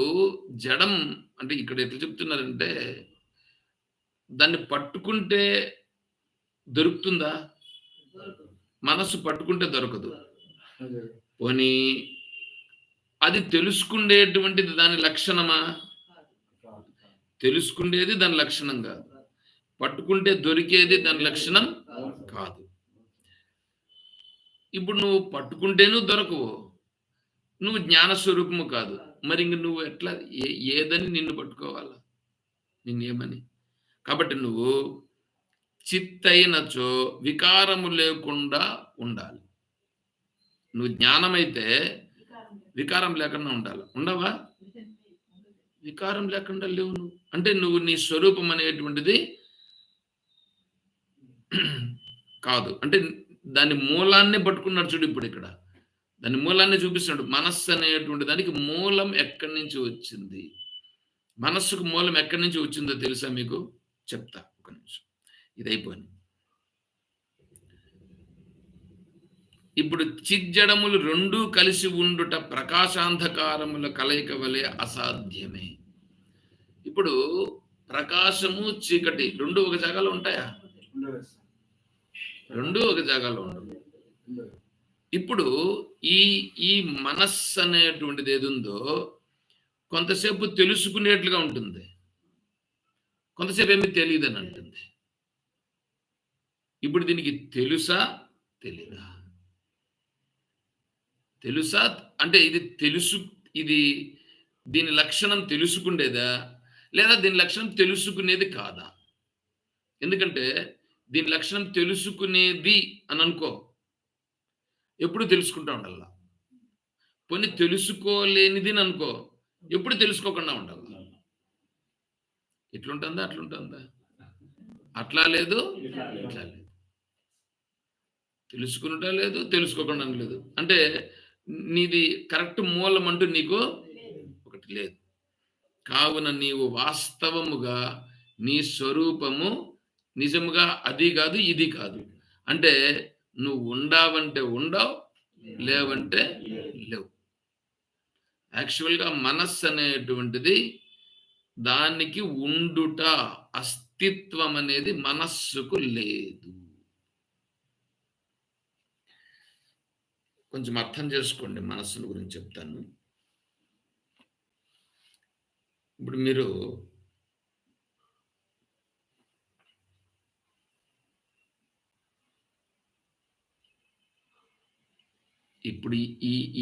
జడం అంటే ఇక్కడ ఎట్లా చెప్తున్నారంటే, దాన్ని పట్టుకుంటే దొరుకుతుందా? మనస్సు పట్టుకుంటే దొరకదు. పోనీ అది తెలుసుకునేటువంటిది దాని లక్షణమా? తెలుసుకునేది దాని లక్షణం కాదు. పట్టుకుంటే దొరికేది దాని లక్షణం కాదు. ఇప్పుడు నువ్వు పట్టుకుంటేనూ దొరకవు, నువ్వు జ్ఞానస్వరూపము కాదు. మరి ఇంక నువ్వు ఎట్లా ఏదని నిన్ను పట్టుకోవాలా? నిన్నేమని? కాబట్టి నువ్వు చిత్తైనచో వికారము లేకుండా ఉండాలి. నువ్వు జ్ఞానమైతే వికారం లేకుండా ఉండాలి. ఉండవా? వికారం లేకుండా లేవు నువ్వు. అంటే నువ్వు నీ స్వరూపం అనేటువంటిది కాదు. అంటే దాని మూలాన్ని పట్టుకున్నాడు చూడు. ఇప్పుడు ఇక్కడ దాని మూలాన్ని చూపిస్తున్నాడు. మనస్సు అనేటువంటి దానికి మూలం ఎక్కడి నుంచి వచ్చింది? మనస్సుకు మూలం ఎక్కడి నుంచి వచ్చిందో తెలుసా మీకు? చెప్తా, ఒక నిమిషం. ఇది అయిపోయింది. ఇప్పుడు చిజ్జడములు రెండూ కలిసి ఉండుట ప్రకాశాంధకారముల కలయిక వలె అసాధ్యమే. ఇప్పుడు ప్రకాశము చీకటి రెండు ఒక జాగాలో ఉంటాయా? రెండు ఒక జాగాలో ఉండవు. ఇప్పుడు ఈ మనస్సు అనేటువంటిది ఏది ఉందో కొంతసేపు తెలుసుకునేట్లుగా ఉంటుంది, కొంతసేపు ఏమీ తెలియదని అంటుంది. ఇప్పుడు దీనికి తెలుసా తెలీదా? తెలుసా అంటే ఇది తెలుసు, ఇది దీని లక్షణం తెలుసుకునేదా లేదా దీని లక్షణం తెలుసుకునేది కాదా? ఎందుకంటే దీని లక్షణం తెలుసుకునేది అని అనుకో, ఎప్పుడు తెలుసుకుంటా ఉండాల. పోనీ తెలుసుకోలేనిది అని అనుకో, ఎప్పుడు తెలుసుకోకుండా ఉండాలి. ఎట్లుంటుందా? అట్లుంటుందా? అట్లా లేదు, ఇట్లా లేదు. తెలుసుకున్నట లేదు, తెలుసుకోకుండా లేదు. అంటే నీది కరెక్ట్ మూలం అంటూ నీకు ఒకటి లేదు. కావున నీవు వాస్తవముగా నీ స్వరూపము నిజముగా అది కాదు, ఇది కాదు. అంటే నువ్వు ఉండావంటే ఉండవు, లేవంటే లేవు. యాక్చువల్గా మనస్సు అనేటువంటిది దానికి ఉండుట, అస్తిత్వం అనేది మనస్సుకు లేదు. కొంచెం అర్థం చేసుకోండి, మనస్సుల గురించి చెప్తాను. ఇప్పుడు మీరు ఇప్పుడు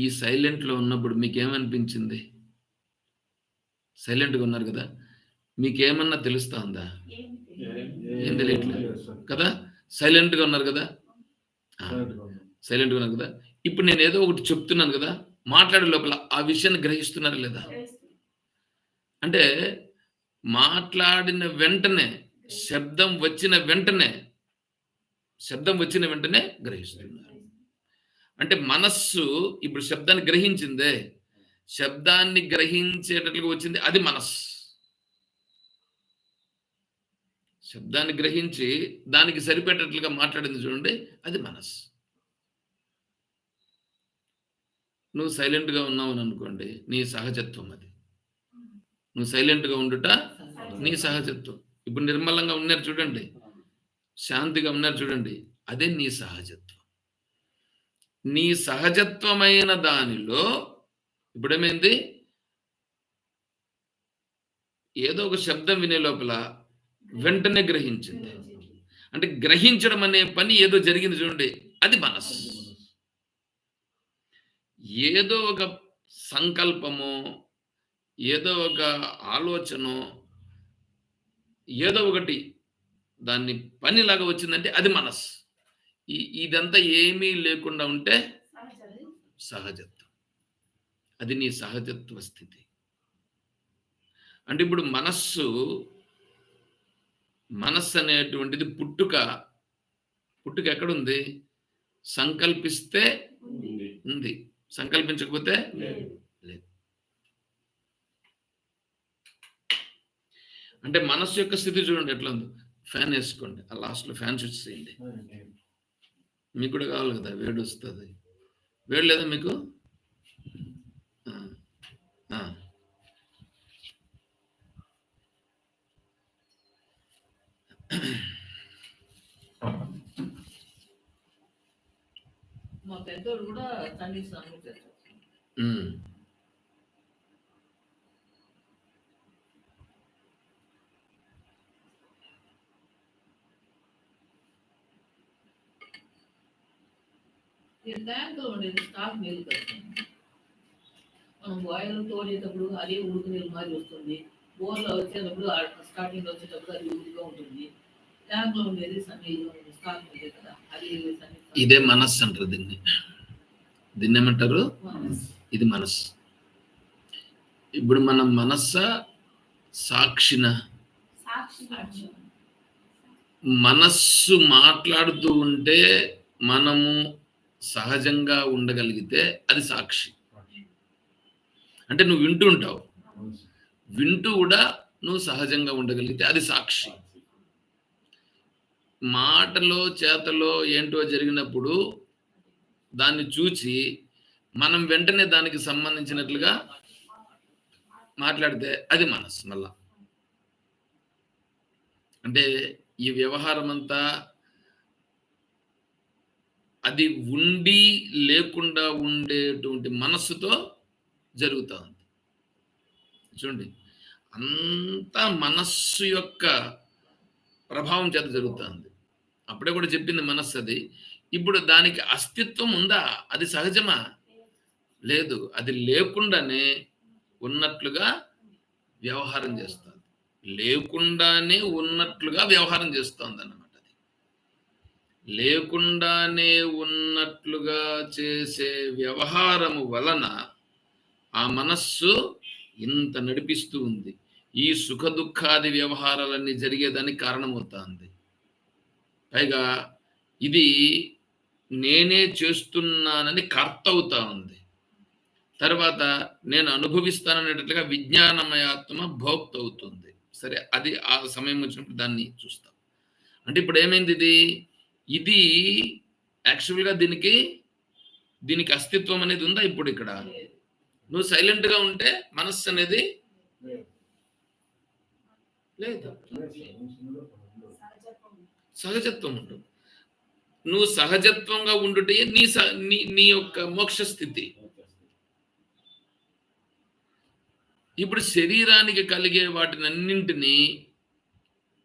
ఈ సైలెంట్లో ఉన్నప్పుడు మీకేమనిపించింది? సైలెంట్గా ఉన్నారు కదా, మీకేమన్నా తెలుస్తా ఉందా? ఏం తెలియట్లేదు కదా. సైలెంట్గా ఉన్నారు కదా, సైలెంట్గా ఉన్నారు కదా. ఇప్పుడు నేను ఏదో ఒకటి చెప్తున్నాను కదా, మాట్లాడే లోపల ఆ విషయాన్ని గ్రహిస్తున్నారా లేదా? అంటే మాట్లాడిన వెంటనే శబ్దం వచ్చిన వెంటనే గ్రహిస్తున్నారు. అంటే మనస్సు ఇప్పుడు శబ్దాన్ని గ్రహించిందే, శబ్దాన్ని గ్రహించేటట్లుగా వచ్చింది, అది మనస్సు. శబ్దాన్ని గ్రహించి దానికి సరిపెట్టేట్లుగా మాట్లాడింది చూడండి, అది మనస్సు. నువ్వు సైలెంట్గా ఉన్నావు అని అనుకోండి, నీ సహజత్వం అది. నువ్వు సైలెంట్గా ఉండుట నీ సహజత్వం. ఇప్పుడు నిర్మలంగా ఉన్నారు చూడండి, శాంతిగా ఉన్నారు చూడండి, అదే నీ సహజత్వం. నీ సహజత్వమైన దానిలో ఇప్పుడేమైంది? ఏదో ఒక శబ్దం వినే లోపల వెంటనే గ్రహించింది. అంటే గ్రహించడం అనే పని ఏదో జరిగింది చూడండి, అది మనస్సు. ఏదో ఒక సంకల్పమో, ఏదో ఒక ఆలోచన, ఏదో ఒకటి దాన్ని పనిలాగా వచ్చిందంటే అది మనస్సు. ఇదంతా ఏమీ లేకుండా ఉంటే సహజత్వం. అది నీ సహజత్వ స్థితి. అంటే ఇప్పుడు మనస్సు అనేటువంటిది పుట్టుక ఎక్కడుంది? సంకల్పిస్తే ఉంది, సంకల్పించకపోతే లేదు. అంటే మనస్సు యొక్క స్థితి చూడండి ఎట్లా ఉంది. ఫ్యాన్ వేసుకోండి, ఆ లాస్ట్లో ఫ్యాన్ స్విచ్ చేయండి. మీకు కూడా కావాలి కదా, వేడి వస్తుంది. వేడి లేదా మీకు? మా పెద్దోడు కూడా తల్లి స్నానం చేస్తారు. ఈ ట్యాంక్లో ఉండేది స్టాక్ నీళ్ళు కడుతుంది. మనం బాయిల్ తోడేటప్పుడు అదే ఉడుకు నీళ్ళు మారి వస్తుంది. బోర్లో వచ్చేటప్పుడు స్టార్టింగ్ వచ్చేటప్పుడు అది ఉడుకుగా ఉంటుంది. ట్యాంక్లో ఉండేది సన్నీళ్ళు స్టాక్ ఉంది కదా, అది ఇదే మనస్సు అంటారు. దీన్ని ఏమంటారు? ఇది మనస్సు. ఇప్పుడు మన మనస్స సాక్షిన? మనస్సు మాట్లాడుతూ ఉంటే మనము సహజంగా ఉండగలిగితే అది సాక్షి. అంటే నువ్వు వింటూ ఉంటావు, వింటూ కూడా నువ్వు సహజంగా ఉండగలిగితే అది సాక్షి. మాటలో చేతలో ఏంటో జరిగినప్పుడు దాన్ని చూచి మనం వెంటనే దానికి సంబంధించినట్లుగా మాట్లాడితే అది మనస్సు. మళ్ళా అంటే ఈ వ్యవహారం అంతా అది ఉండి లేకుండా ఉండేటువంటి మనస్సుతో జరుగుతూ ఉంది. చూడండి, అంతా మనస్సు యొక్క ప్రభావం చేత జరుగుతుంది. అప్పుడే కూడా చెప్పింది మనస్సు అది. ఇప్పుడు దానికి అస్తిత్వం ఉందా? అది సహజమా? లేదు. అది లేకుండానే ఉన్నట్లుగా వ్యవహారం చేస్తుంది. లేకుండానే ఉన్నట్లుగా వ్యవహారం చేస్తుంది అన్నమాట. అది లేకుండానే ఉన్నట్లుగా చేసే వ్యవహారము వలన ఆ మనస్సు ఇంత నడిపిస్తూ ఉంది. ఈ సుఖ దుఃఖాది వ్యవహారాలన్నీ జరిగేదానికి కారణమవుతుంది. పైగా ఇది నేనే చేస్తున్నానని కర్త అవుతా ఉంది. తర్వాత నేను అనుభవిస్తాననేటట్లుగా విజ్ఞానమయాత్మ భోక్త అవుతుంది. సరే, అది ఆ సమయం వచ్చినప్పుడు దాన్ని చూస్తాం. అంటే ఇప్పుడు ఏమైంది? ఇది యాక్చువల్గా దీనికి అస్తిత్వం అనేది ఉందా? ఇప్పుడు ఇక్కడ నువ్వు సైలెంట్గా ఉంటే మనస్సు అనేది లేదు, సహజత్వం ఉంటుంది. నువ్వు సహజత్వంగా ఉండుటే నీ యొక్క మోక్ష స్థితి. ఇప్పుడు శరీరానికి కలిగే వాటినన్నింటినీ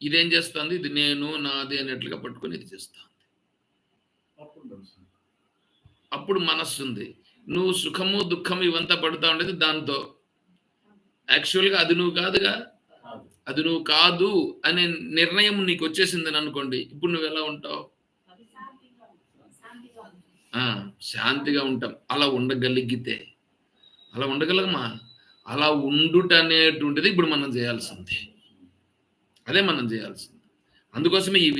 ఇదేం చేస్తుంది? ఇది నేను, నాది అనేట్లుగా పట్టుకొని ఇది చేస్తుంది. అప్పుడు మనస్సు ఉంది. నువ్వు సుఖము దుఃఖము ఇవంతా పడుతూ ఉండేది దాంతో. యాక్చువల్గా అది నువ్వు కాదుగా, అది నువ్వు కాదు అనే నిర్ణయం నీకు వచ్చేసిందని అనుకోండి. ఇప్పుడు నువ్వు ఎలా ఉంటావు? శాంతిగా ఉంటాం. అలా ఉండగలిగితే. అలా ఉండగలగమా? అలా ఉండుట అనేటువంటిది ఇప్పుడు మనం చేయాల్సింది. అదే మనం చేయాల్సింది. అందుకోసమే ఈ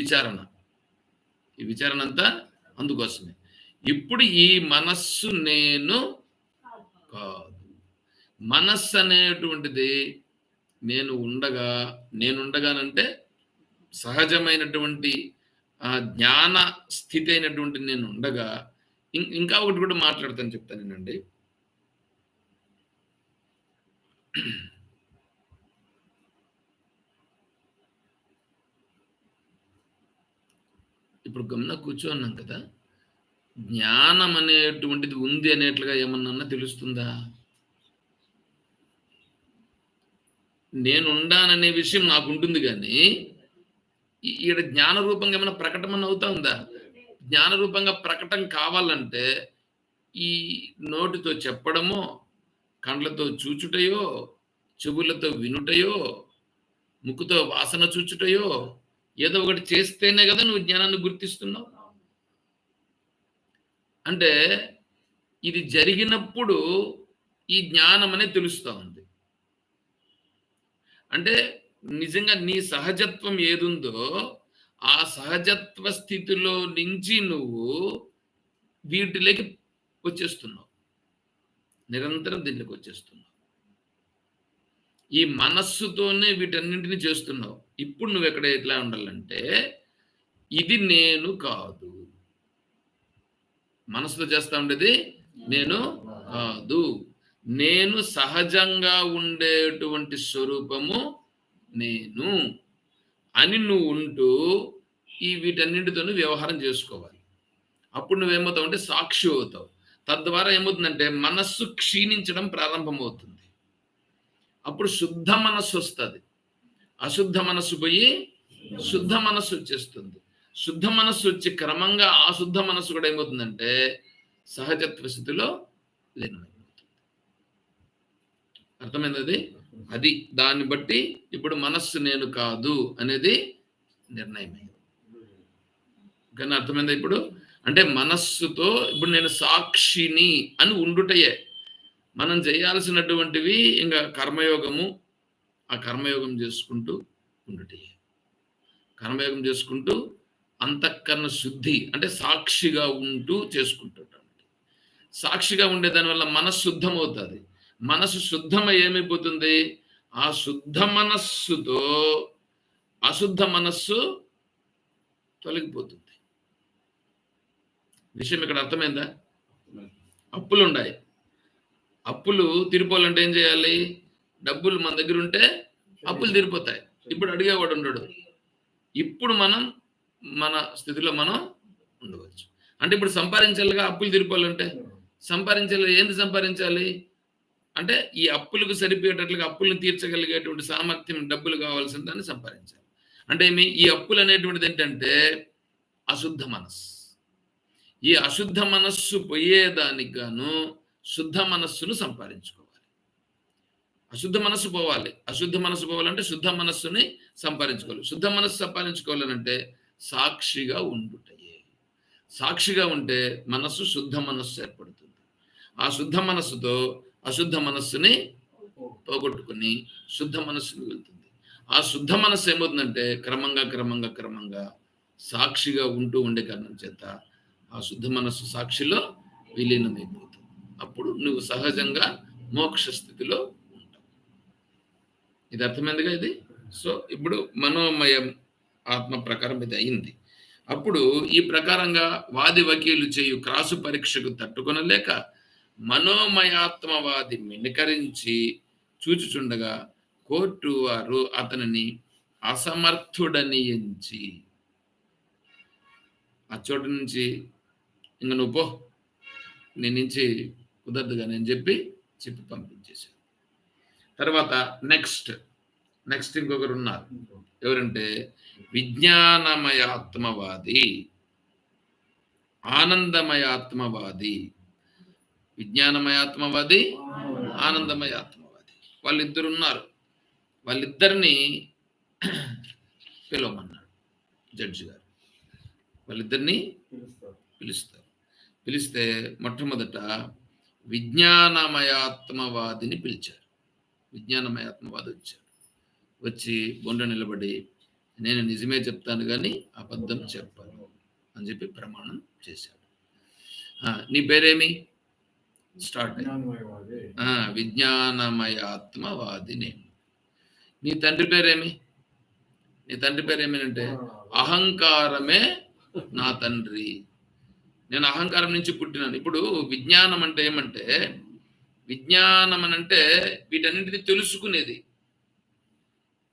విచారణ అంతా అందుకోసమే. ఇప్పుడు ఈ మనస్సు నేను కాదు. మనస్సు అనేటువంటిది నేనుండగానంటే సహజమైనటువంటి జ్ఞాన స్థితి అయినటువంటి నేను ఉండగా, ఇంకా ఒకటి కూడా మాట్లాడతాను, చెప్తానేనండి. ఇప్పుడు గమన కూర్చోన్నాం కదా, జ్ఞానం అనేటువంటిది ఉంది అనేట్లుగా ఏమన్నా తెలుస్తుందా? నేనుండాననే విషయం నాకు ఉంటుంది, కానీ ఈడ జ్ఞాన రూపంగా ఏమైనా ప్రకటన అవుతా ఉందా? జ్ఞాన రూపంగా ప్రకటన కావాలంటే ఈ నోటితో చెప్పడమో, కండ్లతో చూచుటయో, చెవులతో వినుటయో, ముక్కుతో వాసన చూచుటయో, ఏదో ఒకటి చేస్తేనే కదా నువ్వు జ్ఞానాన్ని గుర్తిస్తున్నావు. అంటే ఇది జరిగినప్పుడు ఈ జ్ఞానం అనేది తెలుస్తూ ఉంది. అంటే నిజంగా నీ సహజత్వం ఏదుందో ఆ సహజత్వ స్థితిలో నుంచి నువ్వు వీటిలోకి వచ్చేస్తున్నావు, నిరంతరం దీంట్లోకి వచ్చేస్తున్నావు. ఈ మనస్సుతోనే వీటన్నింటినీ చేస్తున్నావు. ఇప్పుడు నువ్వు ఎక్కడ ఎట్లా ఉండాలంటే ఇది నేను కాదు, మనసులో చేస్తా ఉండేది నేను కాదు, నేను సహజంగా ఉండేటువంటి స్వరూపము నేను అని నువ్వు ఉంటూ ఈ వీటన్నింటితోనూ వ్యవహారం చేసుకోవాలి. అప్పుడు నువ్వేమవుతావు అంటే సాక్షి అవుతావు. తద్వారా ఏమవుతుందంటే మనస్సు క్షీణించడం ప్రారంభమవుతుంది. అప్పుడు శుద్ధ మనస్సు వస్తుంది. అశుద్ధ మనస్సు పోయి శుద్ధ మనస్సు వచ్చేస్తుంది. శుద్ధ మనస్సు వచ్చి క్రమంగా ఆ శుద్ధ మనస్సు కూడా ఏమవుతుందంటే సహజత్వ స్థితిలో లీనమైపోతుంది. అర్థమైంది అది? అది దాన్ని బట్టి ఇప్పుడు మనస్సు నేను కాదు అనేది నిర్ణయమైంది. కానీ అర్థమైందా ఇప్పుడు? అంటే మనస్సుతో ఇప్పుడు నేను సాక్షిని అని ఉండుటయే మనం చేయాల్సినటువంటివి. ఇంకా కర్మయోగము, ఆ కర్మయోగం చేసుకుంటూ ఉండుటయే. కర్మయోగం చేసుకుంటూ అంతఃకరణ శుద్ధి అంటే సాక్షిగా ఉంటూ చేసుకుంటుంటాం. సాక్షిగా ఉండే దానివల్ల మనస్సు శుద్ధమవుతుంది. మనస్సు శుద్ధమై ఏమైపోతుంది? ఆ శుద్ధ మనస్సుతో అశుద్ధ మనస్సు తొలగిపోతుంది. విషయం ఇక్కడ అర్థమైందా? అప్పులు ఉన్నాయి, అప్పులు తీరిపోవాలంటే ఏం చేయాలి? డబ్బులు మన దగ్గర ఉంటే అప్పులు తీరిపోతాయి. ఇప్పుడు అడిగేవాడు ఉండడు. ఇప్పుడు మనం మన స్థితిలో మనం ఉండవచ్చు. అంటే ఇప్పుడు సంపాదించాలిగా, అప్పులు తీరిపోవాలంటే సంపాదించాలి. ఏంది సంపాదించాలి అంటే ఈ అప్పులకు సరిపోయేటట్లుగా అప్పులను తీర్చగలిగేటువంటి సామర్థ్యం, డబ్బులు కావాల్సిన దాన్ని సంపాదించాలి. అంటే ఈ అప్పులు అనేటువంటిది ఏంటంటే అశుద్ధ మనస్సు. ఈ అశుద్ధ మనస్సు పోయేదానికి గాను శుద్ధ మనస్సును సంపాదించుకోవాలి. అశుద్ధ మనస్సు పోవాలి. అశుద్ధ మనస్సు పోవాలంటే శుద్ధ మనస్సుని సంపాదించుకోవాలి. శుద్ధ మనస్సు సంపాదించుకోవాలంటే సాక్షిగా ఉండుటయే. సాక్షిగా ఉంటే మనస్సు శుద్ధ మనస్సు ఏర్పడుతుంది. ఆ శుద్ధ మనస్సుతో అశుద్ధ మనస్సుని పోగొట్టుకుని శుద్ధ మనస్సుని వెళ్తుంది. ఆ శుద్ధ మనస్సు ఏమవుతుందంటే క్రమంగా క్రమంగా క్రమంగా సాక్షిగా ఉంటూ ఉండే కారణం చేత ఆ శుద్ధ మనస్సు సాక్షిలో విలీనమైపోతుంది. అప్పుడు నువ్వు సహజంగా మోక్ష స్థితిలో ఉంటావు. ఇది అర్థమైందిగా ఇది? సో ఇప్పుడు మనోమయం ఆత్మ ప్రకారం ఇది అయింది. అప్పుడు ఈ ప్రకారంగా వాది వకీలు చేయు క్రాసు పరీక్షకు తట్టుకొనలేక మనోమయాత్మవాది మినకరించి చూచుచుండగా కోర్టు వారు అతనిని అసమర్థుడని ఎంచి ఆ చోటు నుంచి ఇంక నువ్వు పో, నీ నుంచి కుదరదుగా నేను చెప్పి పంపించేశాను. తర్వాత నెక్స్ట్ ఇంకొకరు ఉన్నారు. ఎవరంటే విజ్ఞానమయాత్మవాది, ఆనందమయాత్మవాది. విజ్ఞానమయాత్మవాది, ఆనందమయాత్మవాది వాళ్ళిద్దరు ఉన్నారు. వాళ్ళిద్దరిని పిలవమన్నాడు జడ్జి గారు. వాళ్ళిద్దరిని పిలుస్తారు. పిలిస్తే మొట్టమొదట విజ్ఞానమయాత్మవాదిని పిలిచారు. విజ్ఞానమయాత్మవాది వచ్చాడు. వచ్చి బొండ నిలబడి నేను నిజమే చెప్తాను కానీ అబద్ధం చెప్పను అని చెప్పి ప్రమాణం చేశాడు. నీ పేరేమి? స్టార్ట్ విజ్ఞానమయాత్మవాది నేను. నీ తండ్రి పేరేమి? నీ తండ్రి పేరేమి అంటే అహంకారమే నా తండ్రి, నేను అహంకారం నుంచి పుట్టినాను. ఇప్పుడు విజ్ఞానం అంటే ఏమంటే, విజ్ఞానం అంటే వీటన్నింటినీ తెలుసుకునేది.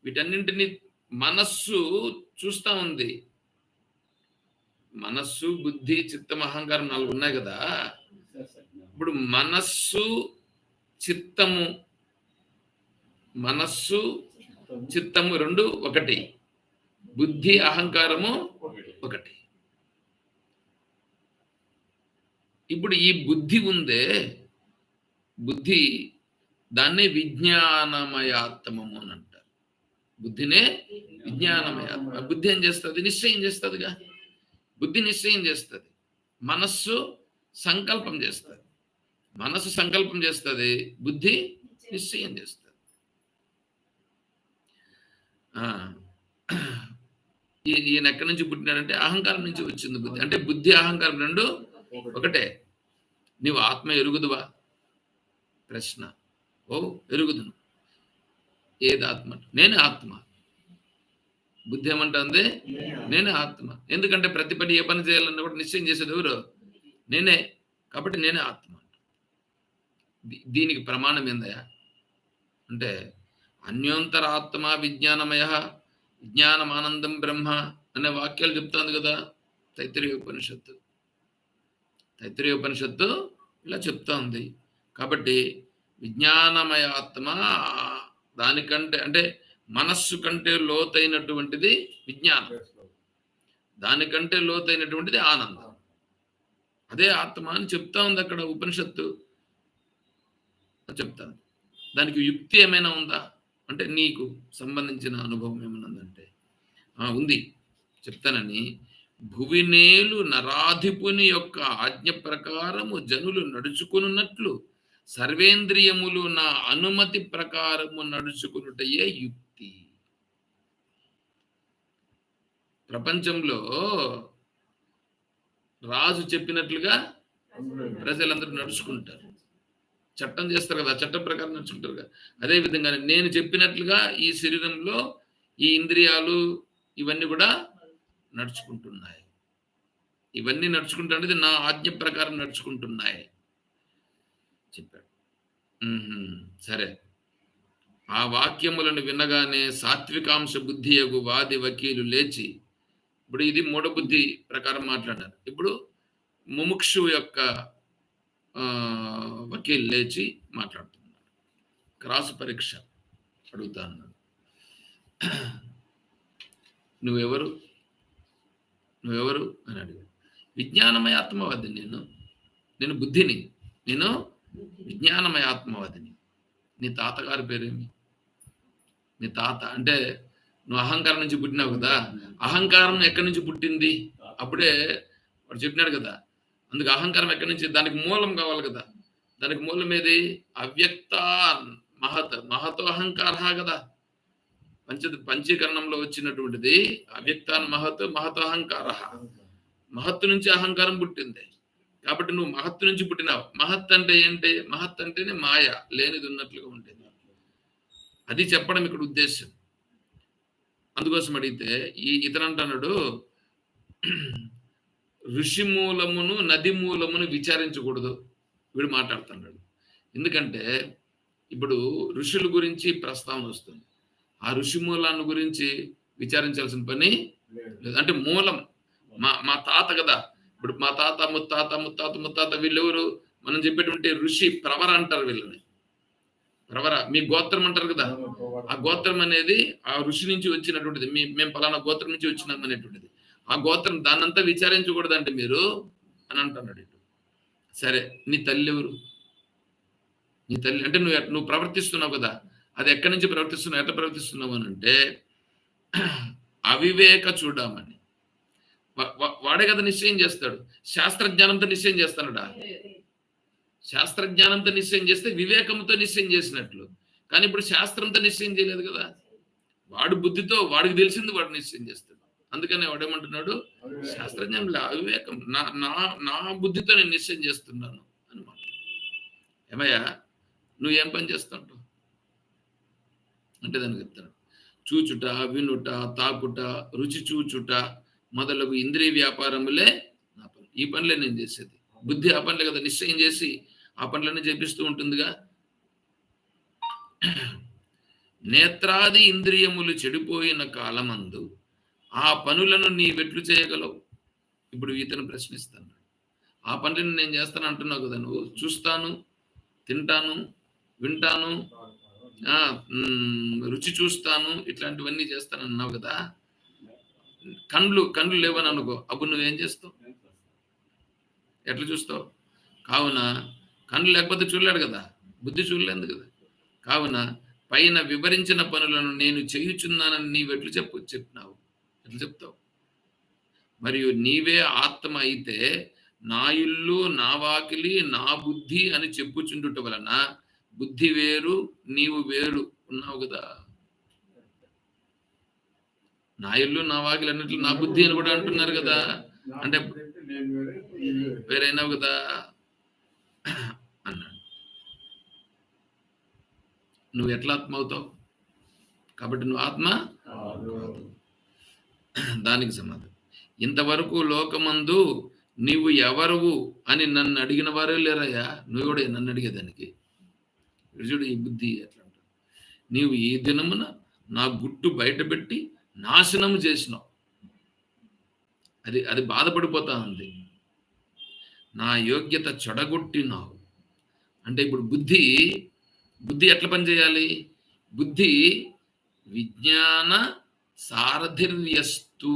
వీటన్నింటినీ మనస్సు చూస్తా ఉంది. మనస్సు, బుద్ధి, చిత్తం, అహంకారం 4 ఉన్నాయి కదా. ఇప్పుడు మనస్సు చిత్తము 2 ఒకటి, బుద్ధి అహంకారము ఒకటి. ఇప్పుడు ఈ బుద్ధి ఉందే, బుద్ధి దాన్నే విజ్ఞానమయాత్మము అని అంటారు. బుద్ధినే విజ్ఞానమయాత్మ. బుద్ధి ఏం చేస్తుంది? నిశ్చయం చేస్తుందిగా. బుద్ధి నిశ్చయం చేస్తుంది, మనస్సు సంకల్పం చేస్తుంది. మనస్సు సంకల్పం చేస్తుంది, బుద్ధి నిశ్చయం చేస్తుంది. ఆ! ఈయన ఎక్కడి నుంచి పుట్టినాడంటే అహంకారం నుంచి వచ్చింది బుద్ధి. అంటే బుద్ధి, అహంకారం 2 ఒకటే. నీవు ఆత్మ ఎరుగుదువా? ప్రశ్న. ఓహ్! ఎరుగుదును. ఏది ఆత్మ? నేనే ఆత్మ. బుద్ధి ఏమంటుంది? నేనే ఆత్మ. ఎందుకంటే ప్రతి పని ఏ పని చేయాలన్నా కూడా నిశ్చయం చేసేది ఎవరు? నేనే. కాబట్టి నేనే ఆత్మ. దీనికి ప్రమాణం ఏందయ్యా? అంటే అన్యోంతరాత్మ విజ్ఞానమయ విజ్ఞానమానందం బ్రహ్మ అనే వాక్యాలు చెప్తోంది కదా తైత్తిరీయోపనిషత్తు. తైత్తిరీయోపనిషత్తు ఇలా చెప్తా ఉంది. కాబట్టి విజ్ఞానమయ ఆత్మ దానికంటే అంటే మనస్సు కంటే లోతైనటువంటిది విజ్ఞానం, దానికంటే లోతైనటువంటిది ఆనందం. అదే ఆత్మ అని చెప్తా ఉంది అక్కడ ఉపనిషత్తు చెప్తాను. దానికి యుక్తి ఏమైనా ఉందా అంటే నీకు సంబంధించిన అనుభవం ఏమైనా ఉందంటే ఉంది, చెప్తానని. భువినేలు నరాధిపుని యొక్క ఆజ్ఞ ప్రకారము జనులు నడుచుకున్నట్లు సర్వేంద్రియములు నా అనుమతి ప్రకారము నడుచుకున్నటయే యుక్తి. ప్రపంచంలో రాజు చెప్పినట్లుగా ప్రజలందరూ నడుచుకుంటారు, చట్టం చేస్తారు కదా, చట్టం ప్రకారం నడుచుకుంటారు కదా. అదేవిధంగా నేను చెప్పినట్లుగా ఈ శరీరంలో ఈ ఇంద్రియాలు ఇవన్నీ కూడా నడుచుకుంటున్నాయి. ఇవన్నీ నడుచుకుంటున్నది నా ఆజ్ఞ ప్రకారం నడుచుకుంటున్నాయి చెప్పాడు. సరే, ఆ వాక్యములను వినగానే సాత్వికాంశ బుద్ధియగు వాది వకీలు లేచి, ఇప్పుడు ఇది మూఢబుద్ధి ప్రకారం మాట్లాడారు. ఇప్పుడు ముముక్షు యొక్క వకీల్ లేచి మాట్లాడుతున్నాడు. క్రాస్ పరీక్ష అడుగుతా అన్నాడు. నువ్వెవరు అని అడిగాడు. విజ్ఞానమయ ఆత్మవాదిని నేను బుద్ధిని, నేను విజ్ఞానమయ ఆత్మవాదిని. నీ తాతగారి పేరేమి? నీ తాత అంటే నువ్వు అహంకారం నుంచి పుట్టినావు కదా, అహంకారం ఎక్కడి నుంచి పుట్టింది? అప్పుడే వాడు చెప్పినాడు కదా, అందుకు అహంకారం ఎక్కడి నుంచి, దానికి మూలం కావాలి కదా. దానికి మూలం ఏది? అవ్యక్త మహతో అహంకార కదా. పంచీకరణంలో వచ్చినటువంటిది అవ్యక్తాన్ మహతో అహంకార. మహత్తు నుంచి అహంకారం పుట్టింది. కాబట్టి నువ్వు మహత్తు నుంచి పుట్టినావు. మహత్ అంటే ఏంటి? మహత్ అంటేనే మాయ, లేనిది ఉన్నట్లుగా ఉంటుంది. అది చెప్పడం ఇక్కడ ఉద్దేశం. అందుకోసం అడిగితే ఇతనంటున్నాడు, ఋషి మూలమును నది మూలమును విచారించకూడదు. వీడు మాట్లాడుతున్నాడు. ఎందుకంటే ఇప్పుడు ఋషుల గురించి ప్రస్తావన వస్తుంది, ఆ ఋషి మూలాన్ని గురించి విచారించాల్సిన పని లేదు. అంటే మూలం మా తాత కదా. ఇప్పుడు మా తాత ముత్తాత వీళ్ళెవరు? మనం చెప్పేటువంటి ఋషి ప్రవర అంటారు వీళ్ళని. ప్రవర మీ గోత్రం అంటారు కదా. ఆ గోత్రం అనేది ఆ ఋషి నుంచి వచ్చినటువంటిది. మేము పలానా గోత్రం నుంచి వచ్చినాం అనేటువంటిది. ఆ గోత్రం దాన్నంతా విచారించకూడదంటే మీరు అని అంటున్నాడు. సరే, నీ తల్లి ఎవరు? నీ తల్లి అంటే నువ్వు ప్రవర్తిస్తున్నావు కదా, అది ఎక్కడి నుంచి ప్రవర్తిస్తున్నావు, ఎట్లా ప్రవర్తిస్తున్నావు అని అంటే అవివేక చూడమని వాడే కదా నిశ్చయం చేస్తాడు. శాస్త్రజ్ఞానంతో నిశ్చయం చేస్తానడా? శాస్త్రజ్ఞానంతో నిశ్చయం చేస్తే వివేకంతో నిశ్చయం చేసినట్లు. కానీ ఇప్పుడు శాస్త్రంతో నిశ్చయం చేయలేదు కదా. వాడు బుద్ధితో వాడికి తెలిసింది వాడు నిశ్చయం చేస్తాడు. అందుకనే వాడేమంటున్నాడు, శాస్త్రజ్ఞానంలో అవివేకం, నా బుద్ధితో నేను నిశ్చయం చేస్తున్నాను అని మాట్లాడు. ఏమయ్యా నువ్వేం పని చేస్తుంటావు అంటే దానికి చెప్తాడు, చూచుట, వినుట, తాకుట, రుచి చూచుట మొదలగు ఇంద్రియ వ్యాపారములే నా పని. ఈ పనులే నేను చేసేది. బుద్ధి ఆ పనులే కదా నిశ్చయం చేసి ఆ పనులన్నీ చేపిస్తూ ఉంటుందిగా. నేత్రాది ఇంద్రియములు చెడిపోయిన కాలమందు ఆ పనులను నీవెట్లు చేయగలవు? ఇప్పుడు ఇతను ప్రశ్నిస్తాను. ఆ పనులను నేను చేస్తాను అంటున్నావు కదా, నువ్వు చూస్తాను, తింటాను, వింటాను, రుచి చూస్తాను, ఇట్లాంటివన్నీ చేస్తాను అన్నావు కదా. కండ్లు లేవని అనుకో, అప్పుడు నువ్వేం చేస్తావు? ఎట్లా చూస్తావు? కావున కండ్లు లేకపోతే చూడలేడు కదా, బుద్ధి చూడలేదు కదా. కావున పైన వివరించిన పనులను నేను చేయుచున్నానని నీవెట్లు చెప్పినావు? ఎట్లా చెప్తావు? మరియు నీవే ఆత్మ అయితే నా ఇల్లు, నా వాకిలి, నా బుద్ధి అని చెప్పుచుండుట వలన బుద్ధి వేరు, నీవు వేరు ఉన్నావు కదా. నా ఇల్లు నా వాకిలు అన్నిట్లు నా బుద్ధి అని కూడా అంటున్నారు కదా. అంటే వేరైనావు కదా అన్నాడు. నువ్వు ఎట్లా ఆత్మ అవుతావు? కాబట్టి నువ్వు ఆత్మ కాదు. దానికి సమాధానం, ఇంతవరకు లోకమందు నీవు ఎవరువు అని నన్ను అడిగిన వారే లేరయ్యా. నువ్వు కూడా నన్ను అడిగేదానికి. చూడు ఈ బుద్ధి ఎట్లా అంటారు. నీవు ఈ దినమున నా గుట్టు బయటపెట్టి నాశనము చేసినావు. అది బాధపడిపోతా ఉంది. నా యోగ్యత చెడగొట్టినావు. అంటే ఇప్పుడు బుద్ధి ఎట్లా పనిచేయాలి? బుద్ధి విజ్ఞాన సారథిర్యస్తు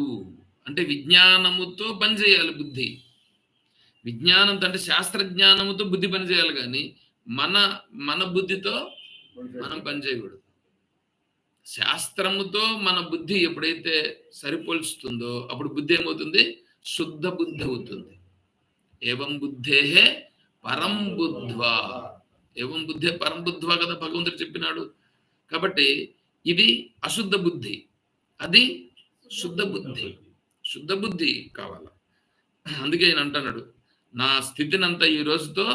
అంటే విజ్ఞానముతో పనిచేయాలి. బుద్ధి విజ్ఞానంతో అంటే శాస్త్రజ్ఞానముతో బుద్ధి పనిచేయాలి, కానీ మన బుద్ధితో మనం పనిచేయకూడదు. శాస్త్రముతో మన బుద్ధి ఎప్పుడైతే సరిపోల్చుతుందో అప్పుడు బుద్ధి ఏమవుతుంది? శుద్ధ బుద్ధి అవుతుంది. ఏవం బుద్ధేహే పరం బుద్ధ్వా, ఏవం బుద్ధే పరం బుద్ధ్వా కదా భగవంతుడు చెప్పినాడు. కాబట్టి ఇది అశుద్ధ బుద్ధి, అది శుద్ధ బుద్ధి. శుద్ధ బుద్ధి కావాలా. అందుకే ఆయన అంటున్నాడు, నా స్థితినంతా ఈ రోజుతో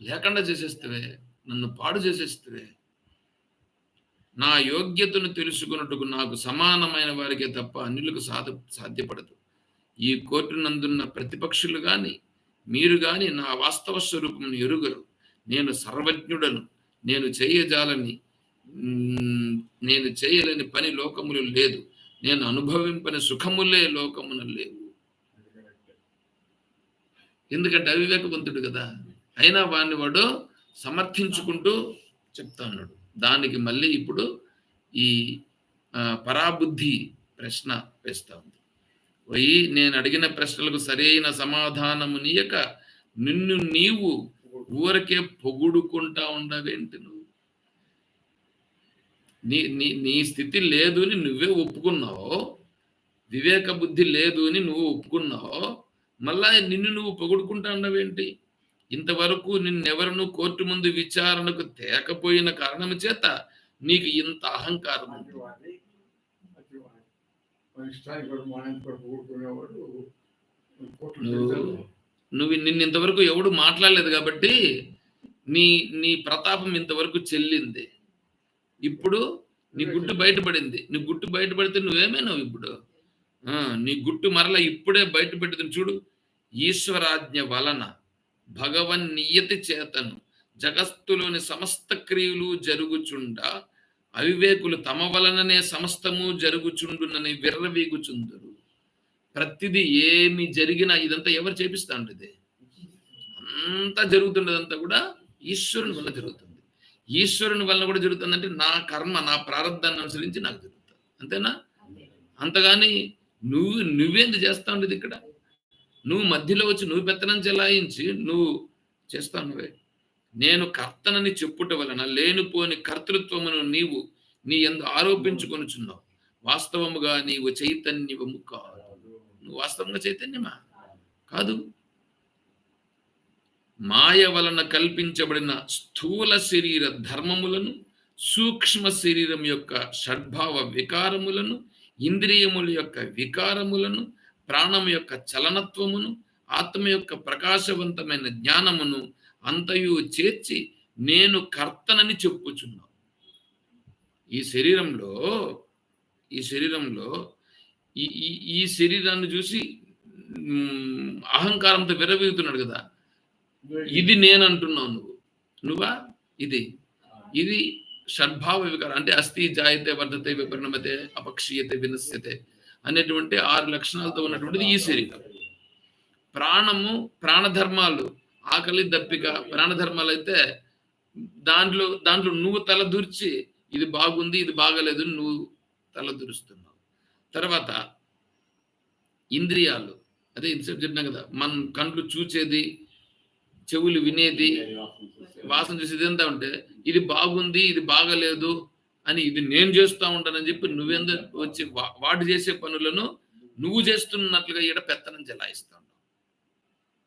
లేకుండా చేసేస్తవే, నన్ను పాడు చేసేస్తవే. నా యోగ్యతను తెలుసుకున్నట్టుకు నాకు సమానమైన వారికే తప్ప అన్యులకు సాధ్యపడదు. ఈ కోర్టు నందున్న ప్రతిపక్షులు గాని మీరు గాని నా వాస్తవ స్వరూపమును ఎరుగరు. నేను సర్వజ్ఞుడను, నేను చేయలేని పని లోకములు లేదు, నేను అనుభవింపని సుఖములే లోకమున లేవు. ఎందుకంటే అవివేకవంతుడు కదా. అయినా వాడు సమర్థించుకుంటూ చెప్తా ఉన్నాడు. దానికి మళ్ళీ ఇప్పుడు ఈ పరాబుద్ధి ప్రశ్న వేస్తా ఉంది. నేను అడిగిన ప్రశ్నలకు సరైన సమాధానము నీయక నిన్ను నీవు ఊరకే పొగుడుకుంటా ఉండవేంటి? నువ్వు నీ స్థితి లేదు అని నువ్వే ఒప్పుకున్నావు, వివేక బుద్ధి లేదు అని నువ్వు ఒప్పుకున్నావు, మళ్ళా నిన్ను నువ్వు పొగుడుకుంటా ఉండవేంటి? ఇంతవరకు నిన్నెవరను కోర్టు ముందు విచారణకు తేకపోయిన కారణం చేత నీకు ఇంత అహంకారం. నువ్వు నిన్ను ఇంతవరకు ఎవడు మాట్లాడలేదు కాబట్టి నీ ప్రతాపం ఇంతవరకు చెల్లింది. ఇప్పుడు నీ గుట్టు బయటపడింది. నీ గుట్టు బయటపడితే నువ్వేమైనావు? ఇప్పుడు నీ గుట్టు మరలా ఇప్పుడే బయటపెడుతుంది. చూడు, ఈశ్వరాజ్ఞ వలన భగవన్ నియతి చేతను జగత్తులోని సమస్త క్రియలు జరుగుచుండ అవివేకులు తమ వలననే సమస్తము జరుగుచుండునని విర్రవీగుచుందరు. ప్రతిదీ ఏమి జరిగినా ఇదంతా ఎవరు చేపిస్తా ఉంటుంది? అంతా జరుగుతున్నదంతా కూడా ఈశ్వరుని వల్ల జరుగుతుంది. ఈశ్వరుని వలన కూడా జరుగుతుందంటే నా కర్మ, నా ప్రారంధాన్ని అనుసరించి నాకు జరుగుతుంది, అంతేనా? అంతగాని నువ్వేంది చేస్తా ఉండేది? ఇక్కడ నువ్వు మధ్యలో వచ్చి నువ్వు పెత్తనం చెలాయించి నువ్వు చేస్తా నువ్వే. నేను కర్తనని చెప్పుట వలన లేనిపోని కర్తృత్వమును నీ యందు ఆరోపించుకొనుచున్నావు. వాస్తవముగా నీవు చైతన్యము కాదు. నువ్వు వాస్తవంగా చైతన్యమా? కాదు. మాయ వలన కల్పించబడిన స్థూల శరీర ధర్మములను, సూక్ష్మ శరీరం యొక్క షడ్భావ వికారములను, ఇంద్రియముల యొక్క వికారములను, ప్రాణము యొక్క చలనత్వమును, ఆత్మ యొక్క ప్రకాశవంతమైన జ్ఞానమును అంతయు చేర్చి నేను కర్తనని చెప్పుచున్నాను. ఈ శరీరంలో ఈ శరీరాన్ని చూసి అహంకారంతో విరవీగుతున్నాడు కదా. ఇది నేను అంటున్నావు, నువ్వా? ఇది షడ్భావ వికారం. అంటే అస్థి జాయతే వర్ధతే విపరిణమతే అపక్షీయతే వినశ్యతే అనేటువంటి 6 లక్షణాలతో ఉన్నటువంటిది ఈ శరీరం. ప్రాణము, ప్రాణధర్మాలు, ఆకలి, దప్పిక, ప్రాణధర్మాలు అయితే దాంట్లో నువ్వు తలదూర్చి ఇది బాగుంది ఇది బాగలేదు నువ్వు తలదూరుస్తున్నావు. తర్వాత ఇంద్రియాలు, అదే ఇంతసేపు చెప్పినా కదా, మన కండ్లు చూచేది, చెవులు వినేది, వాసన చూసేది ఎంత ఉంటే ఇది బాగుంది ఇది బాగలేదు అని ఇది నేను చేస్తూ ఉంటానని చెప్పి నువ్వెందుకు వచ్చి వాడు చేసే పనులను నువ్వు చేస్తున్నట్లుగా ఈడ పెత్తనం చెలాయిస్తా ఉంటావు.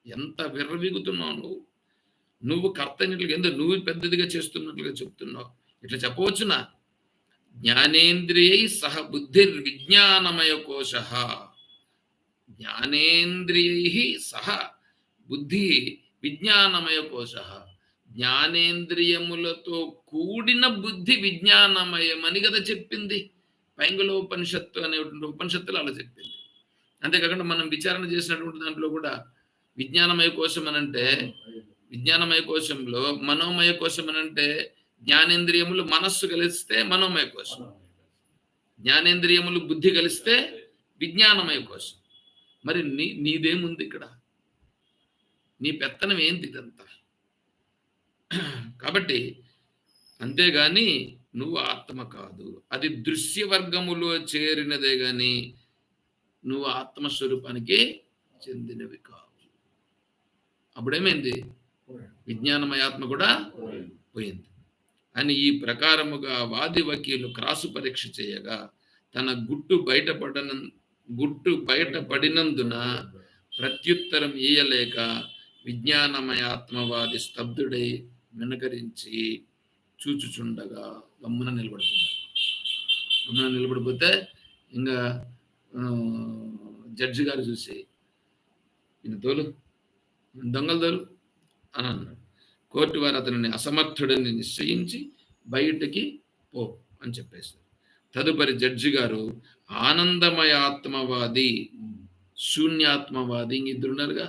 ఎంత విర్రవీగుతున్నావు నువ్వు కర్తనిట్లుగా ఎందుకు నువ్వు పెద్దదిగా చేస్తున్నట్లుగా చెప్తున్నావు. ఇట్లా చెప్పవచ్చునా? జ్ఞానేంద్రియై సహ బుద్ధిర్విజ్ఞానమయ కోశ. జ్ఞానేంద్రియై సహ బుద్ధి విజ్ఞానమయ కోశ. జ్ఞానేంద్రియములతో కూడిన బుద్ధి విజ్ఞానమయమని కదా చెప్పింది పైంగుల ఉపనిషత్తు అనేటువంటి ఉపనిషత్తులు అలా చెప్పింది. అంతేకాకుండా మనం విచారణ చేసినటువంటి దాంట్లో కూడా విజ్ఞానమయ కోశం అనంటే, విజ్ఞానమయ కోశంలో మనోమయ కోశం అనంటే జ్ఞానేంద్రియములు మనస్సు కలిస్తే మనోమయ కోశం, జ్ఞానేంద్రియములు బుద్ధి కలిస్తే విజ్ఞానమయ కోశం. మరి నీదేముంది ఇక్కడ? నీ పెత్తనం ఏంటి ఇదంతా? కాబట్టి అంతేగాని నువ్వు ఆత్మ కాదు, అది దృశ్యవర్గములో చేరినదే గాని నువ్వు ఆత్మస్వరూపానికి చెందినవి కావు. అప్పుడేమైంది? విజ్ఞానమయాత్మ కూడా పోయింది అని ఈ ప్రకారముగా వాది వకీలు క్రాసు పరీక్ష చేయగా తన గుట్టు బయటపడినందున ప్రత్యుత్తరం ఇయ్యలేక విజ్ఞానమయాత్మవాది స్తబ్దుడై మినకరించి చూచుచుండగా గమ్మున నిలబడుతున్నాడు. గమ్మున నిలబడిపోతే ఇంకా జడ్జి గారు చూసి ఈయన తోలు, దొంగలు తోలు అని అన్నాడు. కోర్టు వారు అతనిని అసమర్థుడిని నిశ్చయించి బయటికి పో అని చెప్పేశారు. తదుపరి జడ్జి గారు ఆనందమయాత్మవాది, శూన్యాత్మవాది, ఇంక ఇద్దరున్నారుగా,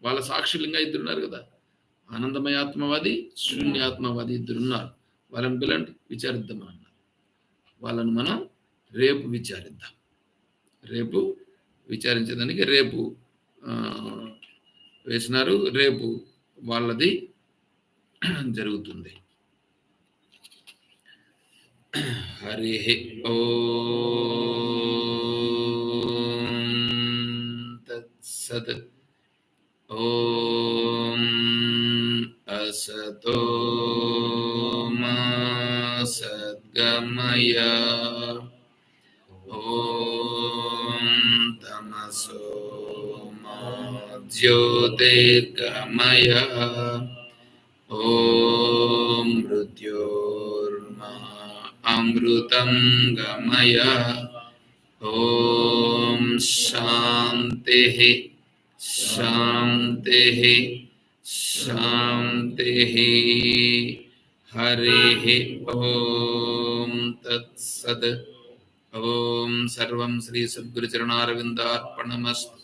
వాళ్ళ సాక్షులు ఇంకా ఇద్దరున్నారు కదా, ఆనందమయాత్మవాది శూన్యాత్మవాది ఇద్దరున్నారు. వాళ్ళని పిల్లండి విచారిద్దాం అన్నారు. వాళ్ళను మనం రేపు విచారిద్దాం. రేపు విచారించేదానికి రేపు వేసినారు. రేపు వాళ్ళది జరుగుతుంది. హరి ఓం తత్సత్. ఓం అసతో మా సద్గమయ. ఓం తమసో మా జ్యోతిర్గమయ. ఓం మృత్యోర్మా అమృతం గమయ. ఓం శాంతి శాంతి శాంతి. హరి ఓం తత్సత్. ఓం సర్వం శ్రీ సద్గురుచరణారవిందార్పణమస్తు.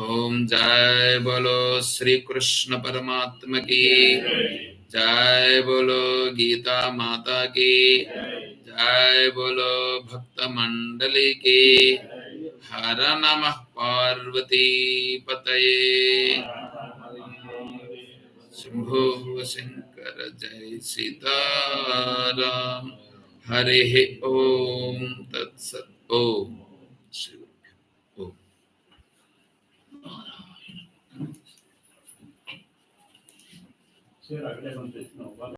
ఓం జయ బోలో శ్రీ కృష్ణ పరమాత్మ की जय, बोलो गीता माता की जय, बोलो भक्त मंडली की हर नमः पार्वती पतये शंभो शंकर जय सीताराम। हरे ओम तत्सत्। ओम श्री ओम। Sir, I